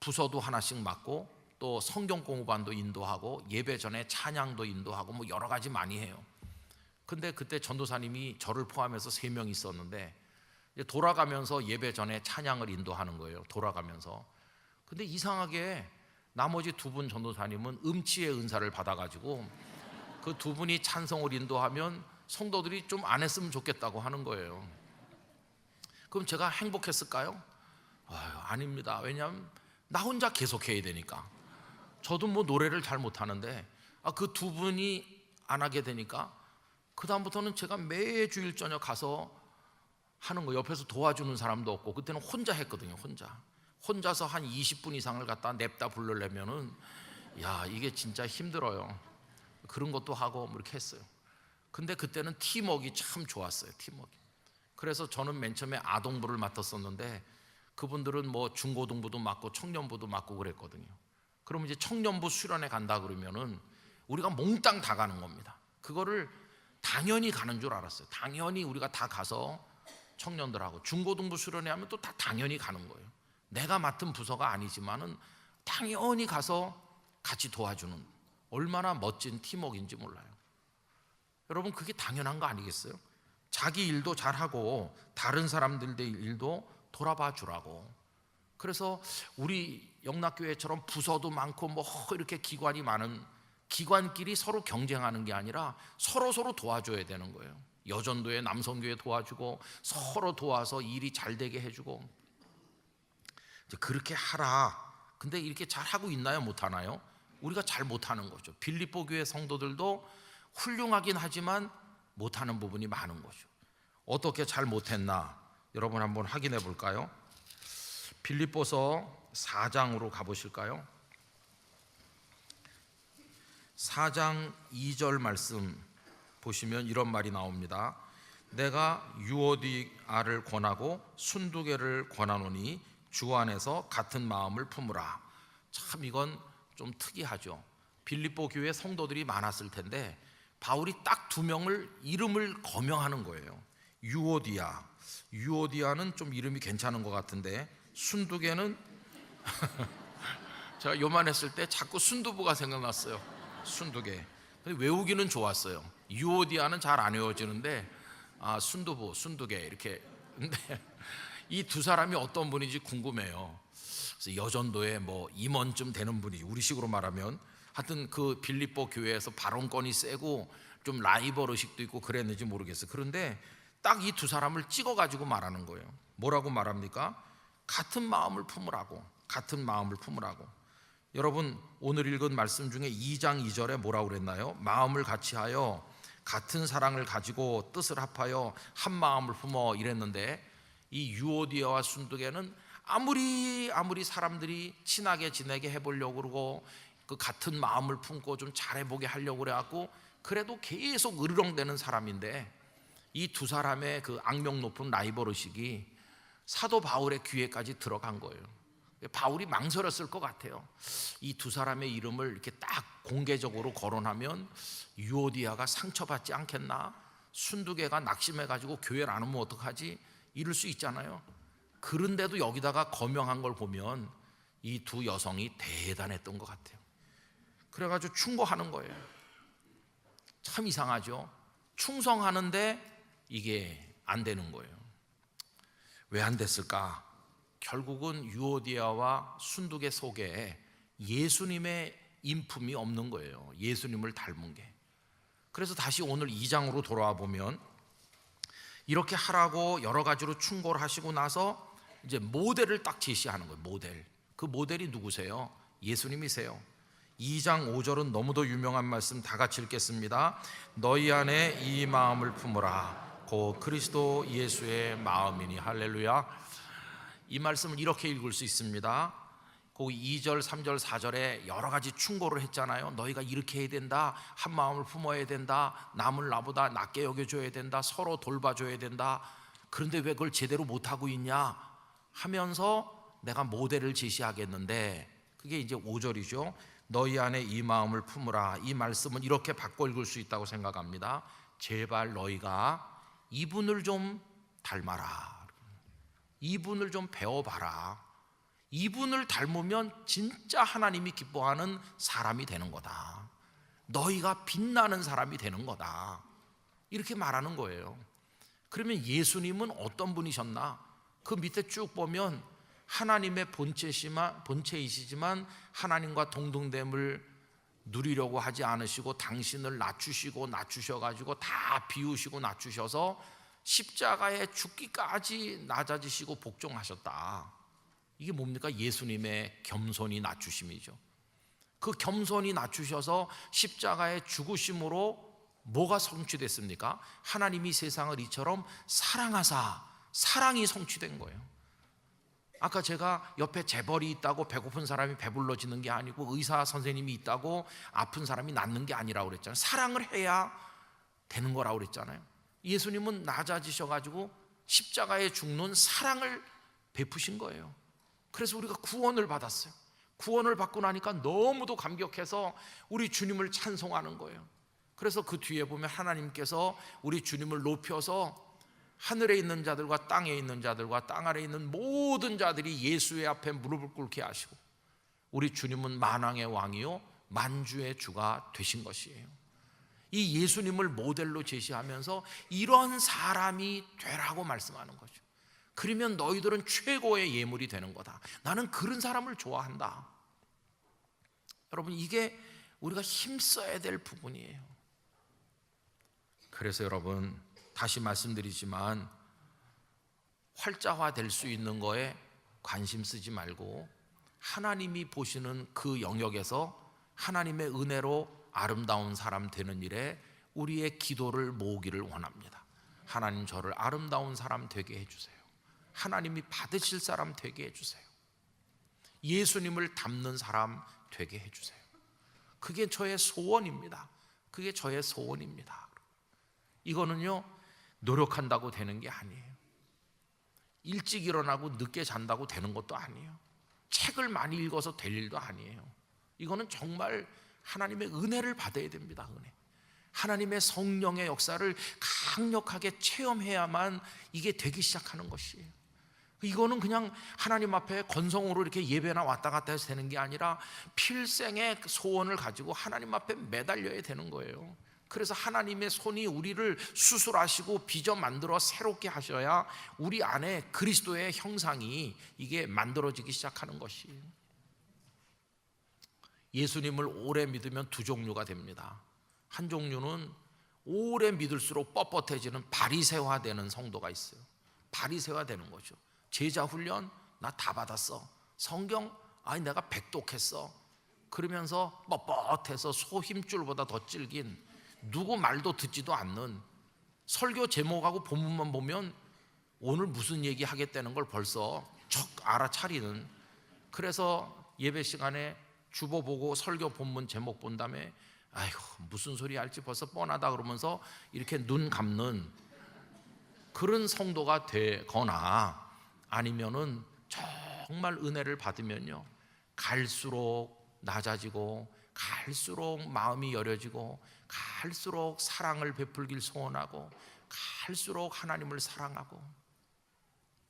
부서도 하나씩 맡고 또 성경 공부반도 인도하고 예배 전에 찬양도 인도하고 뭐 여러 가지 많이 해요. 근데 그때 전도사님이 저를 포함해서 3명 있었는데 이제 돌아가면서 예배 전에 찬양을 인도하는 거예요. 돌아가면서. 근데 이상하게 나머지 2분 전도사님은 음치의 은사를 받아가지고 그 2분이 찬송을 인도하면 성도들이 좀 안 했으면 좋겠다고 하는 거예요. 그럼 제가 행복했을까요? 아닙니다. 왜냐하면 나 혼자 계속해야 되니까. 저도 뭐 노래를 잘 못하는데 그 2분이 안 하게 되니까 그 다음부터는 제가 매주일 저녁 가서 하는 거, 옆에서 도와주는 사람도 없고 그때는 혼자 했거든요. 혼자서 한 20분 이상을 갖다 냅다 부르려면은 이게 진짜 힘들어요. 그런 것도 하고 뭐 이렇게 했어요. 근데 그때는 팀워크가 참 좋았어요. 팀워크. 그래서 저는 맨 처음에 아동부를 맡았었는데 그분들은 뭐 중고등부도 맡고 청년부도 맡고 그랬거든요. 그럼 이제 청년부 수련회 간다 그러면은 우리가 몽땅 다 가는 겁니다. 그거를 당연히 가는 줄 알았어요. 당연히 우리가 다 가서 청년들하고 중고등부 수련회 하면 또 다 당연히 가는 거예요. 내가 맡은 부서가 아니지만은 당연히 가서 같이 도와주는, 얼마나 멋진 팀워크인지 몰라요. 여러분 그게 당연한 거 아니겠어요? 자기 일도 잘하고 다른 사람들의 일도 돌아봐 주라고. 그래서 우리 영락교회처럼 부서도 많고 뭐 이렇게 기관이 많은 기관끼리 서로 경쟁하는 게 아니라 서로 도와줘야 되는 거예요. 여전도회, 남성교회 도와주고 서로 도와서 일이 잘 되게 해주고 이제 그렇게 하라. 근데 이렇게 잘하고 있나요? 못하나요? 우리가 잘 못하는 거죠. 빌립보 교회 성도들도 훌륭하긴 하지만 못하는 부분이 많은 거죠. 어떻게 잘 못했나? 여러분 한번 확인해 볼까요? 빌립보서 4장으로 가보실까요? 4장 2절 말씀 보시면 이런 말이 나옵니다. 내가 유오디아를 권하고 순두개를 권하노니 주 안에서 같은 마음을 품으라. 참 이건 좀 특이하죠. 빌립보 교회 성도들이 많았을 텐데 바울이 딱 두 명을 이름을 거명하는 거예요. 유오디아는 좀 이름이 괜찮은 것 같은데, 순두개는 제가 요만했을 때 자꾸 순두부가 생각났어요. 순두개. 외우기는 좋았어요. 유오디아는 잘 안 외워지는데 순두부, 순두개 이렇게. 근데 이 두 사람이 어떤 분인지 궁금해요. 그래서 여전도에 뭐 임원쯤 되는 분이, 우리식으로 말하면 하여튼 그 빌립보 교회에서 발언권이 세고 좀 라이벌 의식도 있고 그랬는지 모르겠어요. 그런데 딱 이 두 사람을 찍어가지고 말하는 거예요. 뭐라고 말합니까? 같은 마음을 품으라고. 같은 마음을 품으라고. 여러분, 오늘 읽은 말씀 중에 2장 2절에 뭐라고 그랬나요? 마음을 같이하여 같은 사랑을 가지고 뜻을 합하여 한 마음을 품어 이랬는데, 이 유오디아와 순두개는 아무리 사람들이 친하게 지내게 해보려고 그러고 그 같은 마음을 품고 좀 잘해보게 하려고 그래갖고 그래도 계속 으르렁대는 사람인데, 이 두 사람의 그 악명 높은 라이벌 의식이 사도 바울의 귀에까지 들어간 거예요. 바울이 망설였을 것 같아요. 이 두 사람의 이름을 이렇게 딱 공개적으로 거론하면 유오디아가 상처받지 않겠나? 순두개가 낙심해가지고 교회를 안 오면 어떡하지? 이럴 수 있잖아요. 그런데도 여기다가 거명한 걸 보면 이 두 여성이 대단했던 것 같아요. 그래가지고 충고하는 거예요. 참 이상하죠. 충성하는데 이게 안 되는 거예요. 왜 안 됐을까? 결국은 유오디아와 순두개 속에 예수님의 인품이 없는 거예요. 예수님을 닮은 게. 그래서 다시 오늘 2장으로 돌아와 보면 이렇게 하라고 여러 가지로 충고를 하시고 나서 이제 모델을 딱 제시하는 거예요. 모델. 그 모델이 누구세요? 예수님이세요. 2장 5절은 너무도 유명한 말씀, 다 같이 읽겠습니다. 너희 안에 이 마음을 품으라. 곧 그리스도 예수의 마음이니. 할렐루야. 이 말씀을 이렇게 읽을 수 있습니다. 그 2절, 3절, 4절에 여러 가지 충고를 했잖아요. 너희가 이렇게 해야 된다. 한 마음을 품어야 된다. 남을 나보다 낮게 여겨줘야 된다. 서로 돌봐줘야 된다. 그런데 왜 그걸 제대로 못하고 있냐 하면서 내가 모델을 제시하겠는데, 그게 이제 5절이죠. 너희 안에 이 마음을 품으라. 이 말씀은 이렇게 바꿔 읽을 수 있다고 생각합니다. 제발 너희가 이분을 좀 닮아라. 이분을 좀 배워봐라. 이분을 닮으면 진짜 하나님이 기뻐하는 사람이 되는 거다. 너희가 빛나는 사람이 되는 거다. 이렇게 말하는 거예요. 그러면 예수님은 어떤 분이셨나? 그 밑에 쭉 보면 하나님의 본체이시지만 하나님과 동등됨을 누리려고 하지 않으시고 당신을 낮추셔가지고 다 비우시고 낮추셔서 십자가에 죽기까지 낮아지시고 복종하셨다. 이게 뭡니까? 예수님의 겸손이 낮추심이죠. 그 겸손이 낮추셔서 십자가에 죽으심으로 뭐가 성취됐습니까? 하나님이 세상을 이처럼 사랑하사, 사랑이 성취된 거예요. 아까 제가 옆에 재벌이 있다고 배고픈 사람이 배불러지는 게 아니고 의사 선생님이 있다고 아픈 사람이 낫는 게 아니라고 그랬잖아요. 사랑을 해야 되는 거라고 그랬잖아요. 예수님은 낮아지셔가지고 십자가에 죽는 사랑을 베푸신 거예요. 그래서 우리가 구원을 받았어요. 구원을 받고 나니까 너무도 감격해서 우리 주님을 찬송하는 거예요. 그래서 그 뒤에 보면 하나님께서 우리 주님을 높여서 하늘에 있는 자들과 땅에 있는 자들과 땅 아래에 있는 모든 자들이 예수의 앞에 무릎을 꿇게 하시고 우리 주님은 만왕의 왕이요 만주의 주가 되신 것이에요. 이 예수님을 모델로 제시하면서 이런 사람이 되라고 말씀하는 거죠. 그러면 너희들은 최고의 예물이 되는 거다. 나는 그런 사람을 좋아한다. 여러분, 이게 우리가 힘써야 될 부분이에요. 그래서 여러분, 다시 말씀드리지만 활자화 될 수 있는 거에 관심 쓰지 말고 하나님이 보시는 그 영역에서 하나님의 은혜로 아름다운 사람 되는 일에 우리의 기도를 모으기를 원합니다. 하나님, 저를 아름다운 사람 되게 해주세요. 하나님이 받으실 사람 되게 해주세요. 예수님을 닮는 사람 되게 해주세요. 그게 저의 소원입니다. 그게 저의 소원입니다. 이거는요, 노력한다고 되는 게 아니에요. 일찍 일어나고 늦게 잔다고 되는 것도 아니에요. 책을 많이 읽어서 될 일도 아니에요. 이거는 정말 하나님의 은혜를 받아야 됩니다. 은혜. 하나님의 성령의 역사를 강력하게 체험해야만 이게 되기 시작하는 것이에요. 이거는 그냥 하나님 앞에 건성으로 이렇게 예배나 왔다 갔다 해서 되는 게 아니라 필생의 소원을 가지고 하나님 앞에 매달려야 되는 거예요. 그래서 하나님의 손이 우리를 수술하시고 빚어 만들어 새롭게 하셔야 우리 안에 그리스도의 형상이 이게 만들어지기 시작하는 것이에요. 예수님을 오래 믿으면 두 종류가 됩니다. 한 종류는 오래 믿을수록 뻣뻣해지는 바리새화되는 성도가 있어요. 바리새화되는 거죠. 제자 훈련 나 다 받았어. 성경 아니 내가 백독했어. 그러면서 뻣뻣해서 소 힘줄보다 더 질긴, 누구 말도 듣지도 않는, 설교 제목하고 본문만 보면 오늘 무슨 얘기 하겠다는 걸 벌써 척 알아차리는, 그래서 예배 시간에 주보 보고 설교 본문 제목 본 다음에 아이고 무슨 소리 할지 벌써 뻔하다 그러면서 이렇게 눈 감는 그런 성도가 되거나, 아니면은 정말 은혜를 받으면요 갈수록 낮아지고 갈수록 마음이 여려지고 갈수록 사랑을 베풀길 소원하고 갈수록 하나님을 사랑하고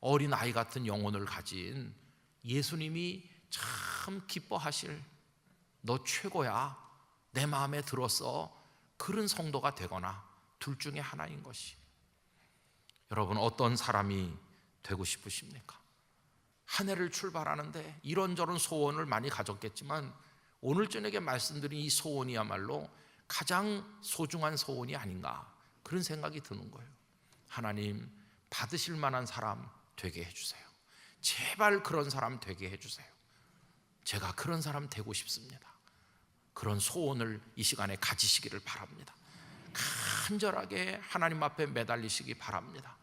어린 아이 같은 영혼을 가진 예수님이 참 기뻐하실, 너 최고야, 내 마음에 들었어, 그런 성도가 되거나 둘 중에 하나인 것이. 여러분 어떤 사람이 되고 싶으십니까? 한 해를 출발하는데 이런저런 소원을 많이 가졌겠지만 오늘 저녁에 말씀드린 이 소원이야말로 가장 소중한 소원이 아닌가, 그런 생각이 드는 거예요. 하나님 받으실 만한 사람 되게 해주세요. 제발 그런 사람 되게 해주세요. 제가 그런 사람 되고 싶습니다. 그런 소원을 이 시간에 가지시기를 바랍니다. 간절하게 하나님 앞에 매달리시기 바랍니다.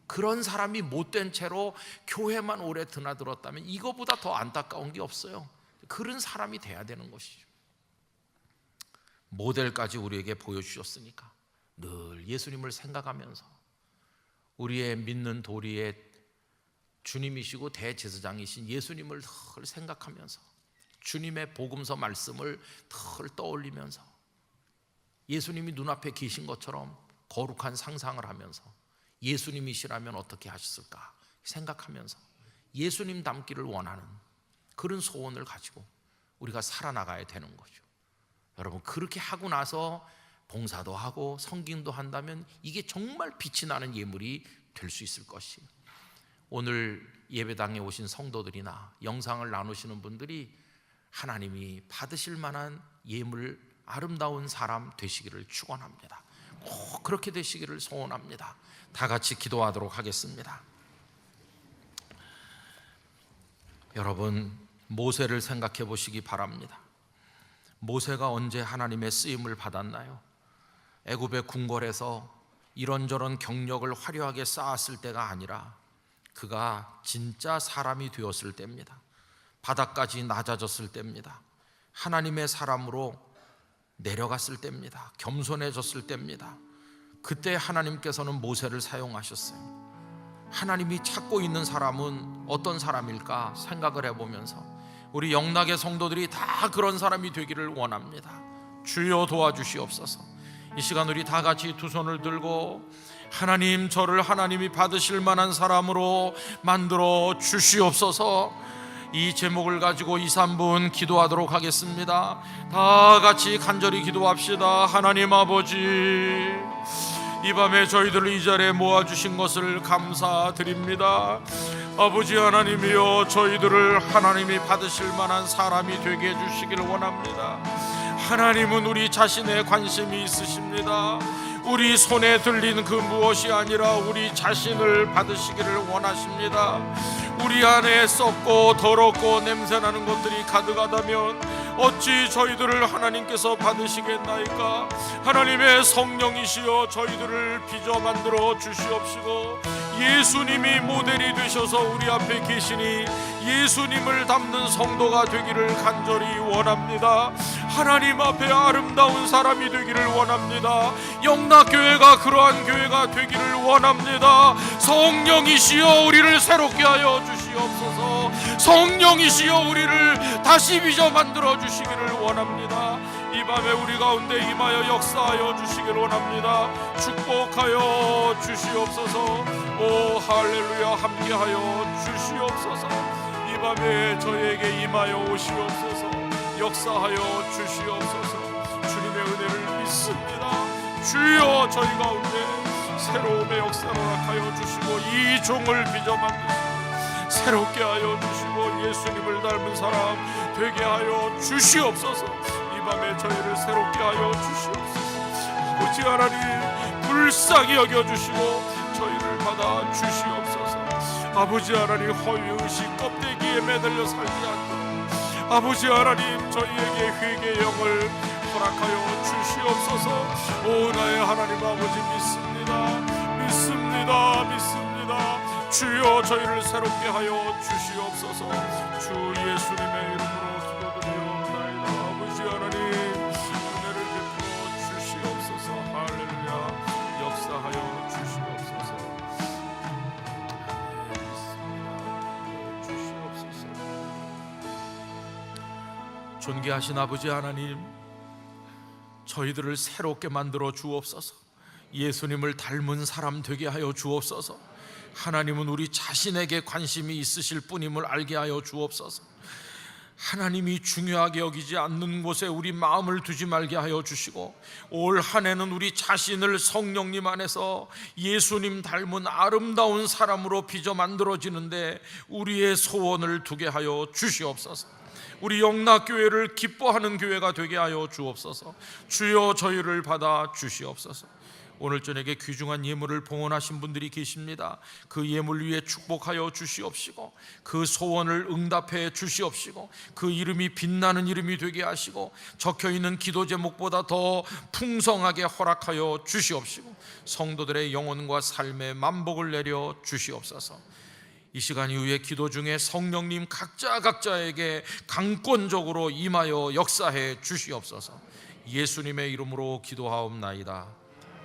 그런 사람이 못된 채로 교회만 오래 드나들었다면 이거보다 더 안타까운 게 없어요. 그런 사람이 돼야 되는 것이죠. 모델까지 우리에게 보여주셨으니까 늘 예수님을 생각하면서 우리의 믿는 도리의 주님이시고 대제사장이신 예수님을 늘 생각하면서 주님의 복음서 말씀을 늘 떠올리면서 예수님이 눈앞에 계신 것처럼 거룩한 상상을 하면서 예수님이시라면 어떻게 하셨을까 생각하면서 예수님 닮기를 원하는 그런 소원을 가지고 우리가 살아나가야 되는 거죠. 여러분 그렇게 하고 나서 봉사도 하고 성김도 한다면 이게 정말 빛이 나는 예물이 될 수 있을 것이에요. 오늘 예배당에 오신 성도들이나 영상을 나누시는 분들이 하나님이 받으실 만한 예물, 아름다운 사람 되시기를 축원합니다. 꼭 그렇게 되시기를 소원합니다. 다 같이 기도하도록 하겠습니다. 여러분 모세를 생각해 보시기 바랍니다. 모세가 언제 하나님의 쓰임을 받았나요? 애굽의 궁궐에서 이런저런 경력을 화려하게 쌓았을 때가 아니라 그가 진짜 사람이 되었을 때입니다. 바닥까지 낮아졌을 때입니다. 하나님의 사람으로 내려갔을 때입니다. 겸손해졌을 때입니다. 그때 하나님께서는 모세를 사용하셨어요. 하나님이 찾고 있는 사람은 어떤 사람일까 생각을 해보면서 우리 영락의 성도들이 다 그런 사람이 되기를 원합니다. 주여 도와주시옵소서. 이 시간 우리 다 같이 두 손을 들고 하나님 저를 하나님이 받으실 만한 사람으로 만들어 주시옵소서. 이 제목을 가지고 2, 3분 기도하도록 하겠습니다. 다 같이 간절히 기도합시다. 하나님 아버지, 이 밤에 저희들을 이 자리에 모아주신 것을 감사드립니다. 아버지 하나님이여, 저희들을 하나님이 받으실 만한 사람이 되게 해주시기를 원합니다. 하나님은 우리 자신에 관심이 있으십니다. 우리 손에 들린 그 무엇이 아니라 우리 자신을 받으시기를 원하십니다. 우리 안에 썩고 더럽고 냄새나는 것들이 가득하다면 어찌 저희들을 하나님께서 받으시겠나이까? 하나님의 성령이시여 저희들을 빚어 만들어 주시옵시고 예수님이 모델이 되셔서 우리 앞에 계시니 예수님을 닮는 성도가 되기를 간절히 원합니다. 하나님 앞에 아름다운 아름다운 사람이 되기를 원합니다. 영락교회가 그러한 교회가 되기를 원합니다. 성령이시여 우리를 새롭게 하여 주시옵소서. 성령이시여 우리를 다시 빚어 만들어 주시기를 원합니다. 이 밤에 우리 가운데 임하여 역사하여 주시기를 원합니다. 축복하여 주시옵소서. 오 할렐루야, 함께하여 주시옵소서. 이 밤에 저에게 임하여 오시옵소서. 역사하여 주시옵소서. 주님의 은혜를 믿습니다. 주여 저희 가운데 새로움의 역사를 허락하여 주시고 이 종을 빚어 만드시고 새롭게 하여 주시고 예수님을 닮은 사람 되게 하여 주시옵소서. 이 밤에 저희를 새롭게 하여 주시옵소서. 아버지 하나님 불쌍히 여겨주시고 저희를 받아 주시옵소서. 아버지 하나님 허위의식 껍데기에 매달려 살지 않도록 아버지 하나님 저희에게 회개의 영을 허락하여 주시옵소서. 오 나의 하나님 아버지 믿습니다. 믿습니다. 믿습니다. 주여 저희를 새롭게 하여 주시옵소서. 주 예수님의 이름으로 기도드리옵나이다. 아버지 하나님 은혜를 베풀어 주시옵소서. 할렐루야, 역사하여 주시옵소서. 주시옵소서. 존귀하신 아버지 하나님, 저희들을 새롭게 만들어 주옵소서. 예수님을 닮은 사람 되게 하여 주옵소서. 하나님은 우리 자신에게 관심이 있으실 뿐임을 알게 하여 주옵소서. 하나님이 중요하게 여기지 않는 곳에 우리 마음을 두지 말게 하여 주시고 올 한 해는 우리 자신을 성령님 안에서 예수님 닮은 아름다운 사람으로 빚어 만들어지는데 우리의 소원을 두게 하여 주시옵소서. 우리 영락교회를 기뻐하는 교회가 되게 하여 주옵소서. 주여 저희를 받아 주시옵소서. 오늘 저녁에 귀중한 예물을 봉헌하신 분들이 계십니다. 그 예물 위에 축복하여 주시옵시고 그 소원을 응답해 주시옵시고 그 이름이 빛나는 이름이 되게 하시고 적혀있는 기도 제목보다 더 풍성하게 허락하여 주시옵시고 성도들의 영혼과 삶에 만복을 내려 주시옵소서. 이 시간 이후에 기도 중에 성령님 각자에게 강권적으로 임하여 역사해 주시옵소서. 예수님의 이름으로 기도하옵나이다.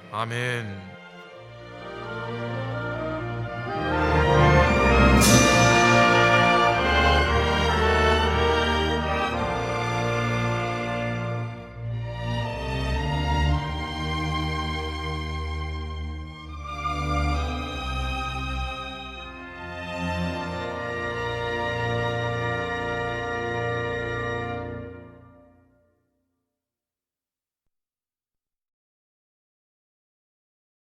아멘.